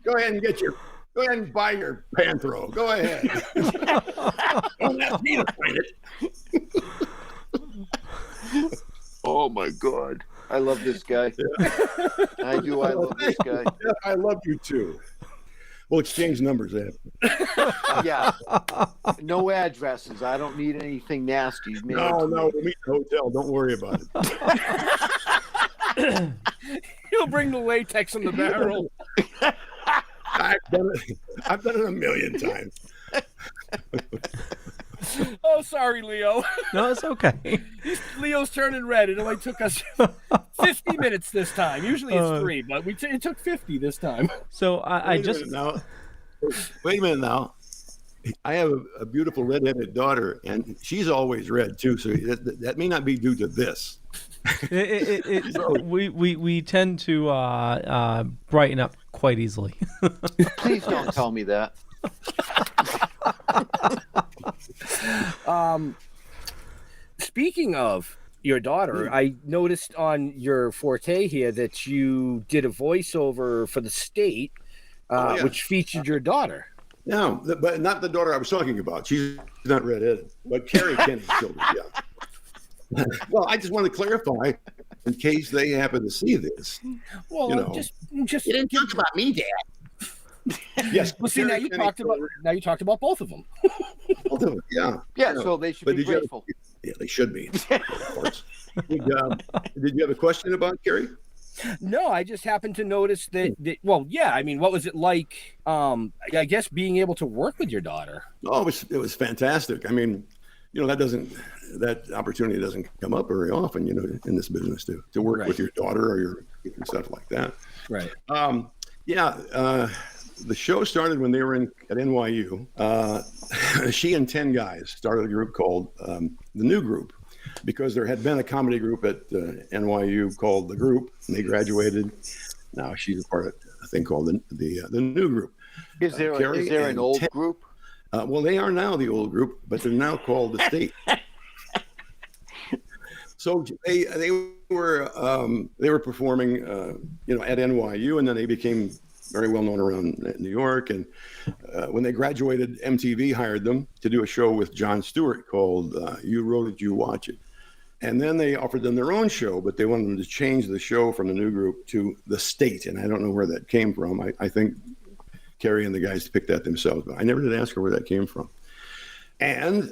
Go ahead and get your Go ahead and buy your Panthro. Go ahead. Don't ask me to find it. Oh my God. I love this guy. I do. I love this guy. Yeah, I love you too. We'll exchange numbers after. Yeah. No addresses. I don't need anything nasty. No, we'll meet in the hotel. Don't worry about it. He'll bring the latex in the barrel. I've done it a million times. Oh, sorry, Leo. No, it's okay. Leo's turning red. It only took us 50 minutes this time. Usually it's 3, but it took 50 this time. So Wait a minute now. I have a beautiful red-headed daughter, and she's always red too. So that may not be due to this. We tend to brighten up quite easily. Please don't tell me that. Speaking of your daughter, I noticed on your forte here that you did a voiceover for the state, which featured your daughter. No, but not the daughter I was talking about. She's not redheaded, but Carrie Kenney's children, yeah. Well, I just want to clarify in case they happen to see this. Well, just you didn't talk about me, Dad. Yes. Well, see, now you talked about both of them. Both of them, yeah. Yeah, so they should be grateful. Yeah, they should be. Of course. Did you have a question about Carrie? No, I just happened to notice that. Well, yeah. I mean, what was it like? I guess being able to work with your daughter. Oh, it was fantastic. I mean, that opportunity doesn't come up very often, in this business to work with your daughter or your stuff like that. Right. The show started when they were at NYU. She and 10 guys started a group called The New Group, because there had been a comedy group at NYU called The Group, and they graduated. Now she's a part of a thing called the New Group. Is there an old group? Well, they are now the old group, but they're now called the State. So they were performing, at NYU, and then they became very well known around New York. And when they graduated, MTV hired them to do a show with Jon Stewart called You Wrote It, You Watch It. And then they offered them their own show, but they wanted them to change the show from the New Group to the State. And I don't know where that came from. I think Carrie and the guys picked that themselves, but I never did ask her where that came from. And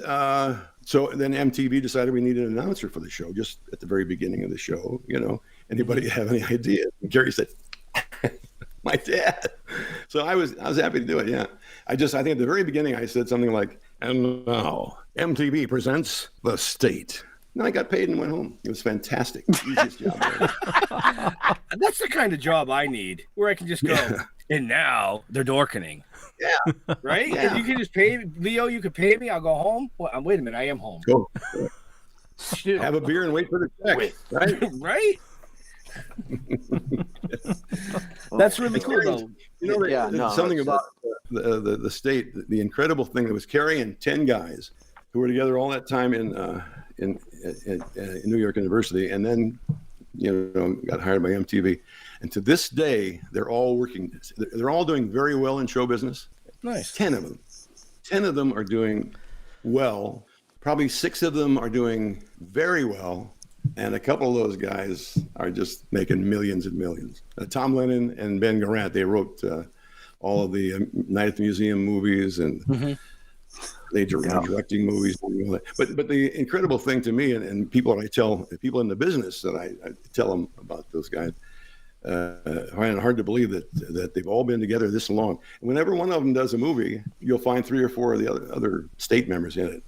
so then MTV decided we needed an announcer for the show, just at the very beginning of the show. Anybody have any idea? And Carrie said, my dad. So I was happy to do it. Yeah. I think at the very beginning I said something like, and now MTV presents The State. And I got paid and went home. It was fantastic. Easiest job ever. That's the kind of job I need, where I can just go. Yeah. And now they're dorkening. Yeah. Right? Yeah. If you can just pay me, Leo, you could pay me, I'll go home. Well, wait a minute, I am home. Go. Have a beer and wait for the check. Right? Right? That's really cool, though. Something about the State. The incredible thing that was Carrie and 10 guys who were together all that time in New York University, and then got hired by MTV. And to this day, they're all working. They're all doing very well in show business. Nice. 10 of them. 10 of them are doing well. Probably 6 of them are doing very well. And a couple of those guys are just making millions and millions. Tom Lennon and Ben Garant, they wrote all of the Night at the Museum movies, and they directing movies. But the incredible thing to me, and people I tell people in the business that I tell them about those guys, find it hard to believe that they've all been together this long. And whenever one of them does a movie, you'll find 3 or 4 of the other State members in it.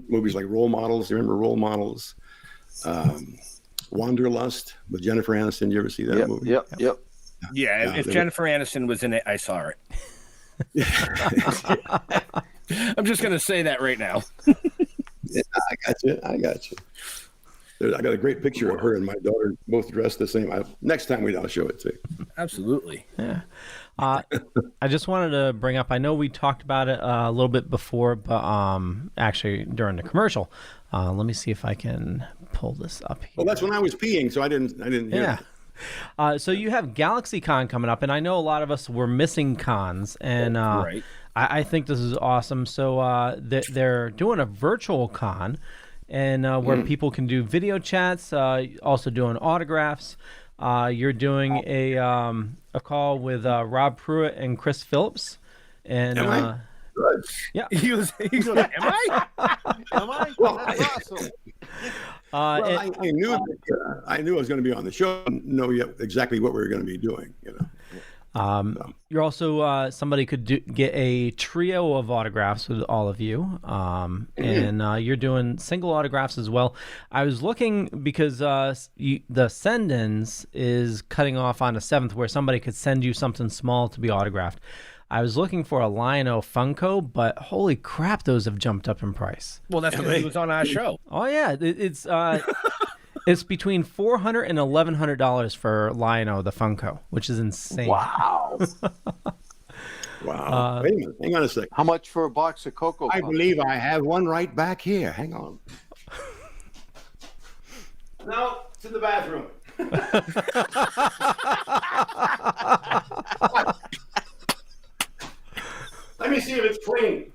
Movies like Role Models. You remember Role Models? Wanderlust with Jennifer Aniston. You ever see that movie? Yep. Yeah, if Jennifer Aniston was in it, I saw it. I'm just going to say that right now. Yeah, I got you. I got a great picture of her and my daughter both dressed the same. Next time I'll show it to you. Absolutely. Yeah. I just wanted to bring up, I know we talked about it a little bit before, but actually during the commercial. Let me see if I can pull this up here. Well, that's when I was peeing, so I didn't hear it. So you have GalaxyCon coming up, and I know a lot of us were missing cons, and Right. I think this is awesome. So they're doing a virtual con, and where people can do video chats, also doing autographs. You're doing a call with Rob Pruitt and Chris Phillips, and Good. yeah, He was like, am I? Am I? Well, That's awesome. Well, and- I knew I knew I was going to be on the show. I didn't know yet exactly what we were going to be doing. You're also somebody could get a trio of autographs with all of you, and you're doing single autographs as well. I was looking because the send-ins is cutting off on the 7th, where somebody could send you something small to be autographed. I was looking for a Lion-O Funko, but holy crap, those have jumped up in price. Well, that's because he was on our show. Oh yeah, it's it's between $400 and $1,100 for Lion-O the Funko, which is insane. Wow. Wow. Wait a minute. Hang on a second. How much for a box of Cocoa I Puffs? believe I have one right back here. Hang on. No, it's in the bathroom. Let me see if it's clean.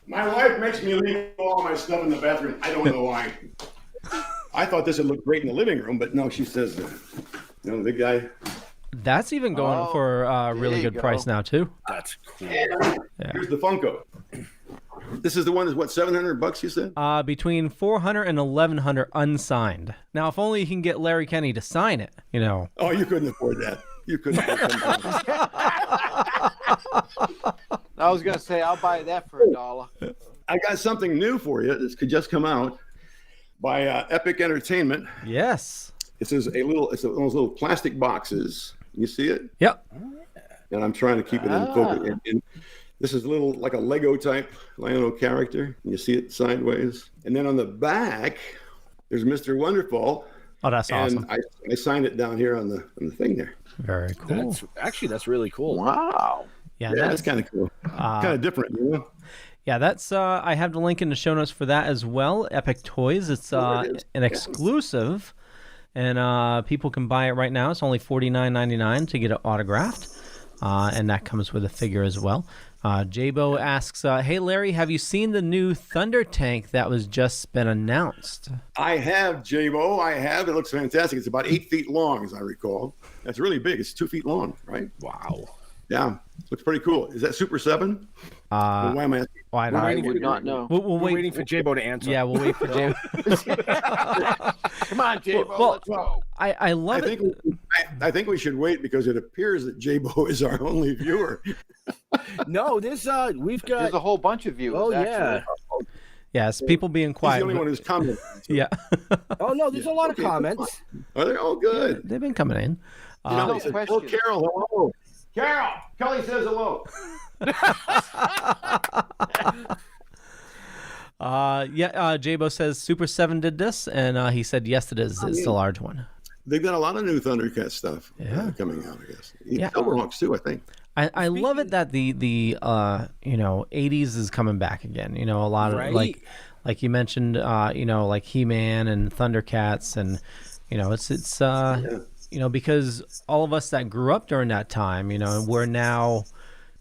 My wife makes me leave all my stuff in the bathroom. I don't know why. I thought this would look great in the living room, but no, she says, the big guy. That's even going for a really good price now too. That's cool. Here's the Funko. This is the one that's what, $700 you said? Between $400 and $1,100 unsigned. Now, if only you can get Larry Kenney to sign it, you know. Oh, you couldn't afford that. You couldn't afford that. I was going to say, I'll buy that for $1. I got something new for you. This could just come out by Epic Entertainment. Yes. This is it's one of those little plastic boxes. You see it? Yep. And I'm trying to keep it in focus. And this is a little like a Lego type Lion-O character. You see it sideways. And then on the back, there's Mr. Wonderful. Oh, that's awesome. And I signed it down here on the thing there. Very cool. That's really cool. Wow. Yeah, that's kind of cool. Kind of different, you know? Yeah, that's I have the link in the show notes for that as well. Epic Toys. It's an exclusive, and people can buy it right now. It's only $49.99 to get it autographed, and that comes with a figure as well. Jabo asks, "Hey Larry, have you seen the new Thunder tank that was just been announced?" I have, Jabo. I have. It looks fantastic. It's about 8 feet long, as I recall. That's really big. It's 2 feet long, right? Wow. Yeah, looks pretty cool. Is that Super 7? Why am I asking? Why I would not know. We'll We're waiting for Jabo to answer. Yeah, we'll wait for Jabo. Come on, Jabo. Well, let's go. I love it. I think we should wait because it appears that Jabo is our only viewer. No, we've got There's a whole bunch of viewers. Oh, actually. yeah. Yes, people being He's quiet. the only one who's commenting. Yeah. Oh no, there's a lot of comments. Are they all good? They've been coming in. Kelly says, oh, Carol, hello. Carol, Kelly says hello. Jabo says Super 7 did this, and he said yes, it is. It's the large one. They've got a lot of new Thundercats stuff coming out, I guess. Silverhawks too, I think. I love it that the 80s is coming back again. You know, a lot of like you mentioned, like He-Man and Thundercats, and it's because all of us that grew up during that time, we're now,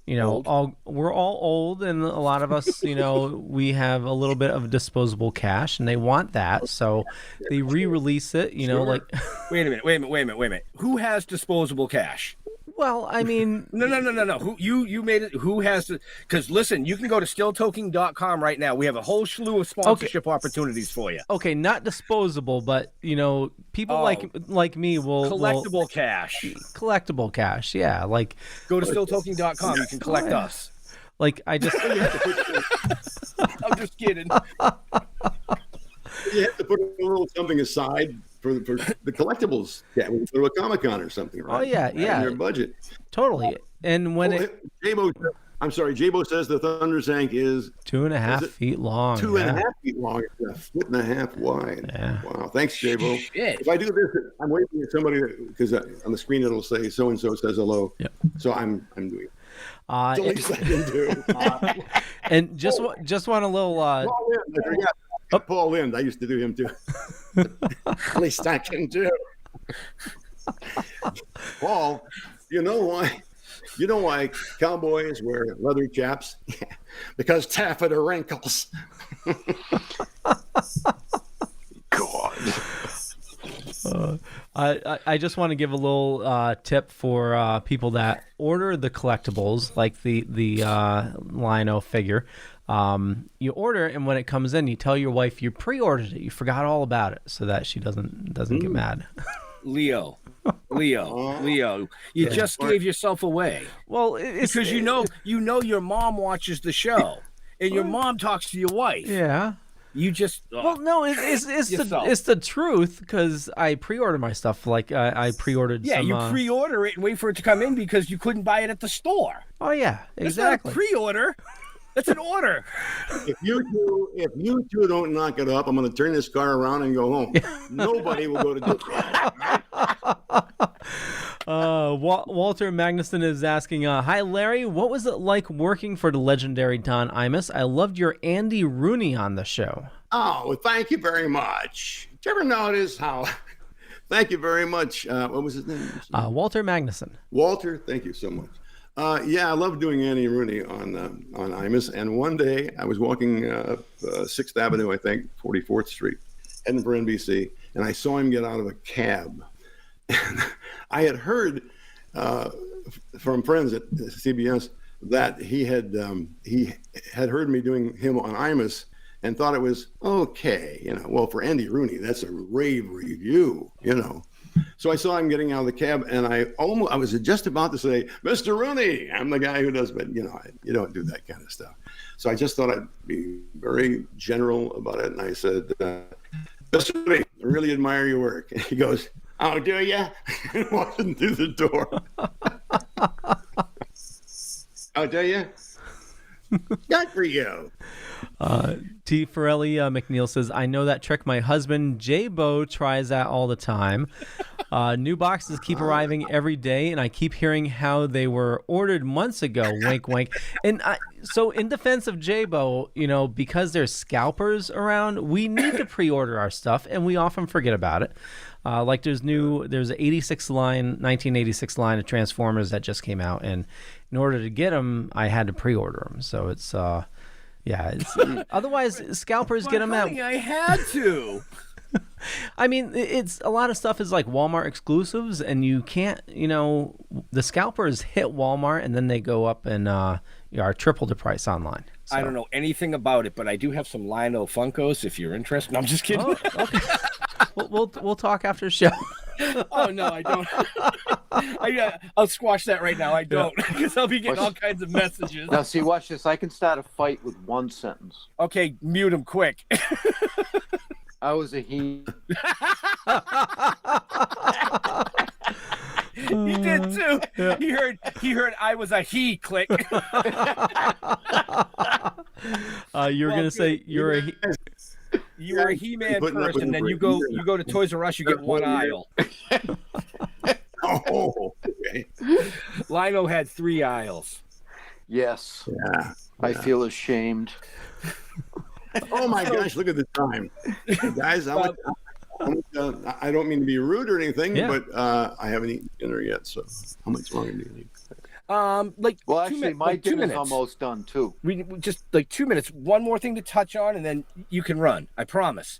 we're all old, and a lot of us, we have a little bit of disposable cash, and they want that, so they re-release it. Like Wait a minute. Who has disposable cash? Well, I mean, no. Who you made it? Who has to? Because listen, you can go to stilltoking.com right now. We have a whole slew of sponsorship opportunities for you. Okay, not disposable, but people like me will collectible cash. Collectible cash, yeah. Like go to stilltoking.com. You can collect us. Like I just, I'm just kidding. You have to put a little something aside for the collectibles. Yeah, for a Comic-Con or something, right? Oh yeah. In your budget. Totally. And when Jabo says the Thunder Tank is 2.5 feet long. 2.5 feet long. It's 1.5 feet wide. Yeah. Wow. Thanks, Jabo. Shit. If I do this, I'm waiting for somebody because on the screen it'll say so and so says hello. Yep. So I'm doing it. It's the least I can do. And just want a little. Paul Lind, I forgot. Paul Lind, I used to do him too. At least I can do. Paul, you know why? You know why cowboys wear leather chaps? Because taffeta wrinkles. God. I just want to give a little tip for people that order the collectibles, like the Lino figure. You order it, and when it comes in, you tell your wife you pre-ordered it. You forgot all about it, so that she doesn't get mad. Leo, you just gave yourself away. Well, because you know your mom watches the show, and your mom talks to your wife. Yeah. You just well, no, it's the truth, because I pre-ordered my stuff. Like I pre-ordered. Yeah, some, you pre-order it and wait for it to come in because you couldn't buy it at the store. Oh yeah, exactly. It's not a pre-order. That's an order. If you two don't knock it up, I'm going to turn this car around and go home. Nobody will go to do Walter Magnuson is asking, hi, Larry. What was it like working for the legendary Don Imus? I loved your Andy Rooney on the show. Oh, thank you very much. Did you ever notice how... Thank you very much. What was his name? Walter Magnuson. Walter, thank you so much. Yeah, I love doing Andy Rooney on Imus. And one day I was walking 6th Avenue, I think, 44th Street, heading for NBC, and I saw him get out of a cab. And I had heard from friends at CBS that he had heard me doing him on Imus and thought it was okay. Well, for Andy Rooney, that's a rave review, So I saw him getting out of the cab, and I was just about to say, Mr. Rooney, I'm the guy who does, but you don't do that kind of stuff. So I just thought I'd be very general about it, and I said, Mr. Rooney, I really admire your work. And he goes, oh, do you? And walked through the door. Oh, do you? Good for you. T. Ferrelli McNeil says, I know that trick. My husband, J-Bo, tries that all the time. New boxes keep arriving every day, and I keep hearing how they were ordered months ago. Wink, wink. And so in defense of J-Bo, because there's scalpers around, we need to pre-order our stuff, and we often forget about it. Like there's an 1986 line of Transformers that just came out, and in order to get them, I had to pre-order them. So it's otherwise scalpers get them out. I had to. I mean, it's a lot of stuff is like Walmart exclusives, and you can't, the scalpers hit Walmart and then they go up and are triple the price online. So. I don't know anything about it, but I do have some Lino Funkos if you're interested. No, I'm just kidding. Oh, okay. We'll talk after the show. Oh no, I don't. I'll squash that right now. I don't, because I'll be getting all kinds of messages. Now, see, watch this. I can start a fight with one sentence. Okay, mute him quick. I was a he. He did too. Yeah. He heard I was a he. Click. You're gonna say you're a he. You were a He-Man person, then you go to Toys R Us, you get one aisle. Oh, okay. Lino had 3 aisles. Yes. Yeah. I feel ashamed. Oh my gosh! Look at the time, guys. I don't mean to be rude or anything, but I haven't eaten dinner yet. So, how much longer do you need? Actually, my dinner's almost done too. We just 2 minutes. One more thing to touch on, and then you can run. I promise.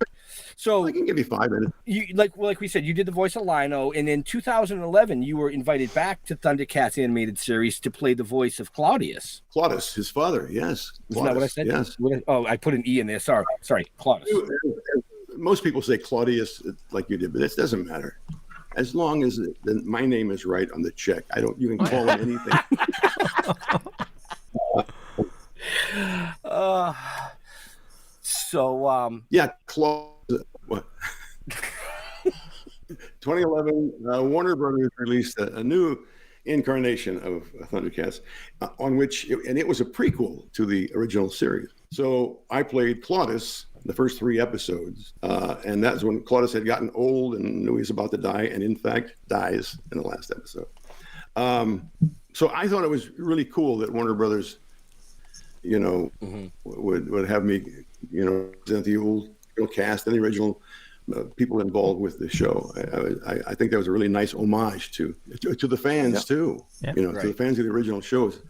So I can give you 5 minutes. You like we said, you did the voice of Lino, and in 2011, you were invited back to Thundercats animated series to play the voice of Claudius. Claudius, his father. Yes. Isn't that what I said? Yes. I put an E in there. Sorry, Claudius. Most people say Claudius like you did, but it doesn't matter. As long as my name is right on the check, you can call it anything. Yeah, what? 2011, Warner Brothers released a new incarnation of Thundercats, on which, and it was a prequel to the original series. So I played Claudius the first 3 episodes, and that's when Claudius had gotten old and knew he was about to die, and in fact dies in the last episode. So I thought it was really cool that Warner Brothers, you know, would have me, you know, present the old cast and the original people involved with the show. I think that was a really nice homage to the fans too. Yeah. You know, to the fans of the original shows.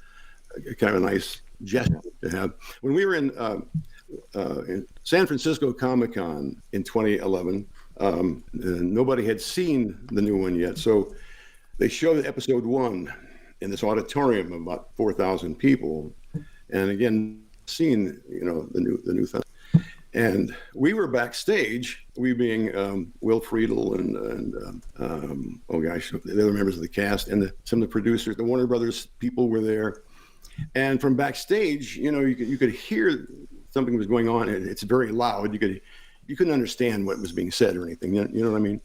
Kind of a nice gesture to have. When we were in San Francisco Comic-Con in 2011, nobody had seen the new one yet, so they showed episode 1 in this auditorium of about 4,000 people, and again, seeing, you know, the new thing. And we were backstage, we being Will Friedle and oh gosh, the other members of the cast and some of the producers, the Warner Brothers people were there. And from backstage, you know, you could hear something was going on, and it's very loud. You couldn't understand what was being said or anything. You know what I mean?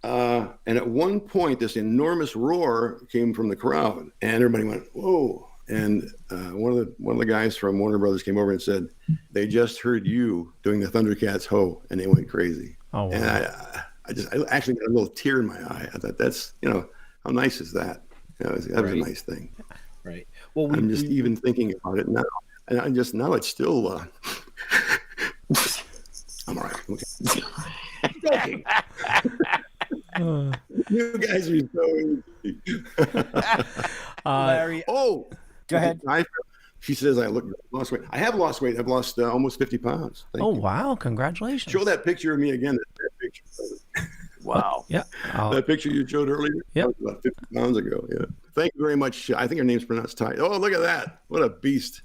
And at one point, this enormous roar came from the crowd, and everybody went, "Whoa!" And one of the guys from Warner Brothers came over and said, "They just heard you doing the Thundercats Ho," and they went crazy. Oh, wow. And I actually got a little tear in my eye. I thought, that's, you know, how nice is that? You know, that was a nice thing. Right. Well, I'm just even thinking about it now, and now it's still. I'm all right. Okay. You guys are so easy. Larry. Oh, go ahead. She says I lost weight. I have lost weight. I've lost almost 50 pounds. Thank you. Wow! Congratulations. Show that picture of me again. That picture. Wow. Yeah. That picture you showed earlier. Yep. That was about 50 pounds ago. Yeah. Thank you very much. I think her name's pronounced Ty. Oh, look at that! What a beast.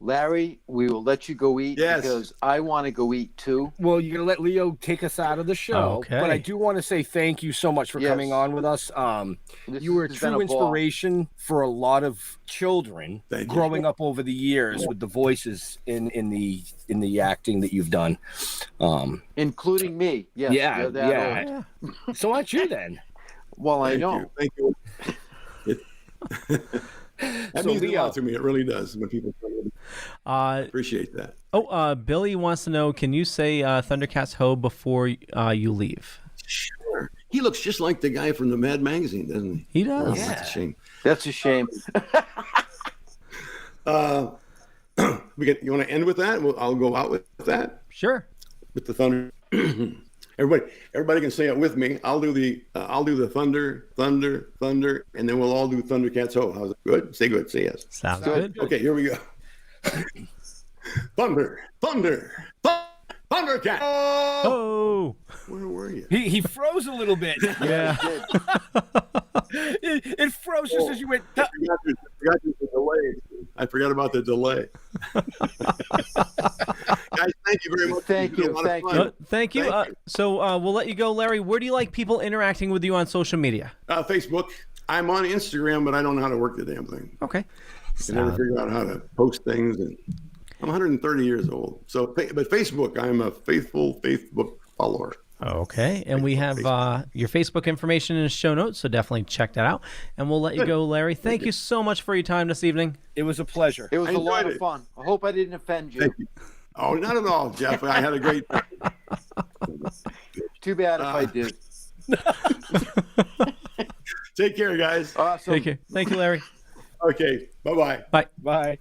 Larry, we will let you go eat because I want to go eat too. Well, you're going to let Leo take us out of the show. Okay. But I do want to say thank you so much for coming on with us. You were a true inspiration for a lot of children growing up over the years with the voices in the acting that you've done. Including me. Yes, yeah. So aren't you then? Well, I know. Thank you. That means a lot to me. It really does when people come in. Appreciate that. Oh, Billy wants to know, can you say Thundercats Ho before you leave? Sure. He looks just like the guy from the Mad Magazine, doesn't he? He does. Oh, that's a shame. That's a shame. You want to end with that? I'll go out with that. Sure. With the thunder. Everybody can say it with me. I'll do the thunder, thunder, thunder, and then we'll all do Thundercats Ho. How's it? Good? Say good. Say yes. Sounds good. Okay, here we go. Thunder, thunder, Thundercat. Oh, where were you? He froze a little bit. Yeah. it froze just as you went. I forgot about the delay. Guys, thank you very much. Thank you. Thank you. So we'll let you go, Larry. Where do you like people interacting with you on social media? Facebook. I'm on Instagram, but I don't know how to work the damn thing. Okay. I never figured out how to post things, and I'm 130 years old. So, but Facebook, I'm a faithful Facebook follower. Okay, and we have your Facebook information in the show notes, so definitely check that out. And we'll let you go, Larry. Thank you so much for your time this evening. It was a pleasure. It was a lot of fun. I hope I didn't offend you. Thank you. Oh, not at all, Jeff. I had a great time. Too bad if I did. Take care, guys. Awesome. Take care. Thank you, Larry. Okay. Bye-bye. Bye. Bye.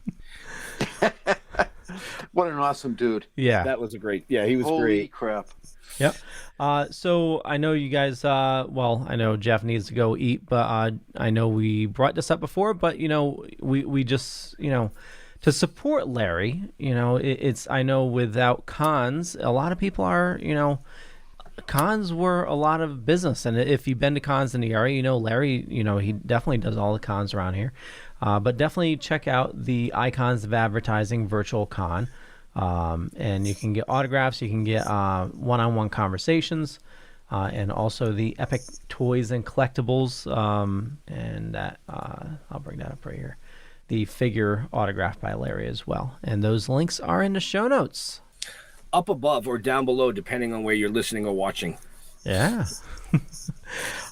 What an awesome dude. Yeah. That was he was Holy great. Crap. Yep. So I know you guys, I know Jeff needs to go eat, but I know we brought this up before, but, we just, to support Larry, it's, I know without cons, a lot of people are, cons were a lot of business. And if you've been to cons in the area, Larry, he definitely does all the cons around here. But definitely check out the Icons of Advertising virtual con. And you can get autographs, you can get one-on-one conversations, and also the Epic Toys and Collectibles, and that I'll bring that up right here. The figure autographed by Larry as well. And those links are in the show notes. Up above or down below, depending on where you're listening or watching. Yeah.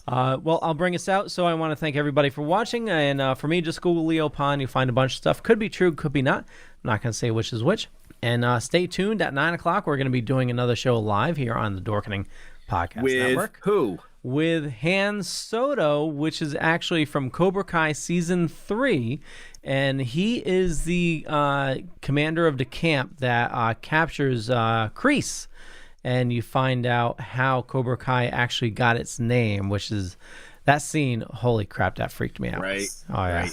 Well, I'll bring us out. So I want to thank everybody for watching. And for me, just Google Leo Pond. You find a bunch of stuff. Could be true, could be not. I'm not going to say which is which. And stay tuned at 9 o'clock. We're going to be doing another show live here on the Dorkening Podcast with Network. Who? with Han Soto, which is actually from Cobra Kai Season 3. And he is the commander of the camp that captures Kreese. And you find out how Cobra Kai actually got its name, which is that scene. Holy crap, that freaked me out. Right. Oh, yeah.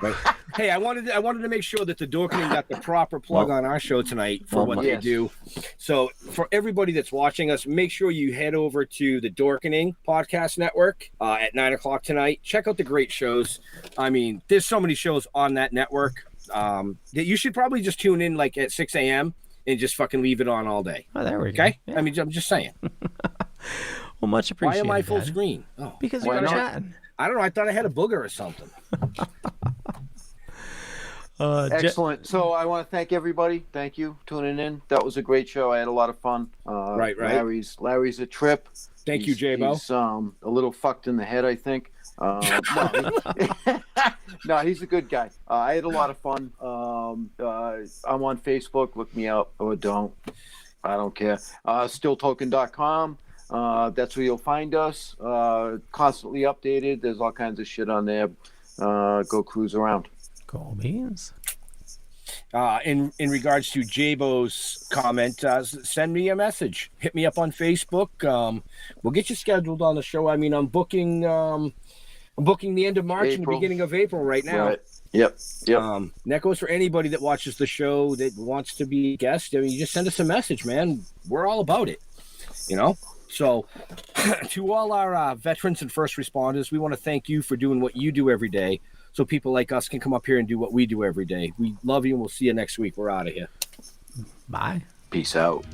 Right. Hey, I wanted to make sure that the Dorkening got the proper plug on our show tonight for what they do. So for everybody that's watching us, make sure you head over to the Dorkening Podcast Network at 9 o'clock tonight. Check out the great shows. I mean, there's so many shows on that network that you should probably just tune in like at 6 a.m. and just fucking leave it on all day. Oh, there we go. Okay? Yeah. I mean, I'm just saying. Well, much appreciated. Why am I full Daddy. screen? Oh, because you're chatting. I don't know. I thought I had a booger or something. Excellent. So I want to thank everybody. Thank you tuning in. That was a great show. I had a lot of fun. Right. Larry's a trip. Thank you, J-Bo. He's a little fucked in the head, I think. No, he's a good guy. I had a lot of fun. I'm on Facebook. Look me up or don't. I don't care. Stilltoken.com. That's where you'll find us. Constantly updated. There's all kinds of shit on there. Go cruise around. Cool beans. In regards to J-Bo's comment, send me a message. Hit me up on Facebook. We'll get you scheduled on the show. I mean, I'm booking the end of March and the beginning of April right now. Right. Yep. That goes for anybody that watches the show that wants to be a guest. I mean, you just send us a message, man. We're all about it. You know? So to all our veterans and first responders, we want to thank you for doing what you do every day so people like us can come up here and do what we do every day. We love you, and we'll see you next week. We're out of here. Bye. Peace out.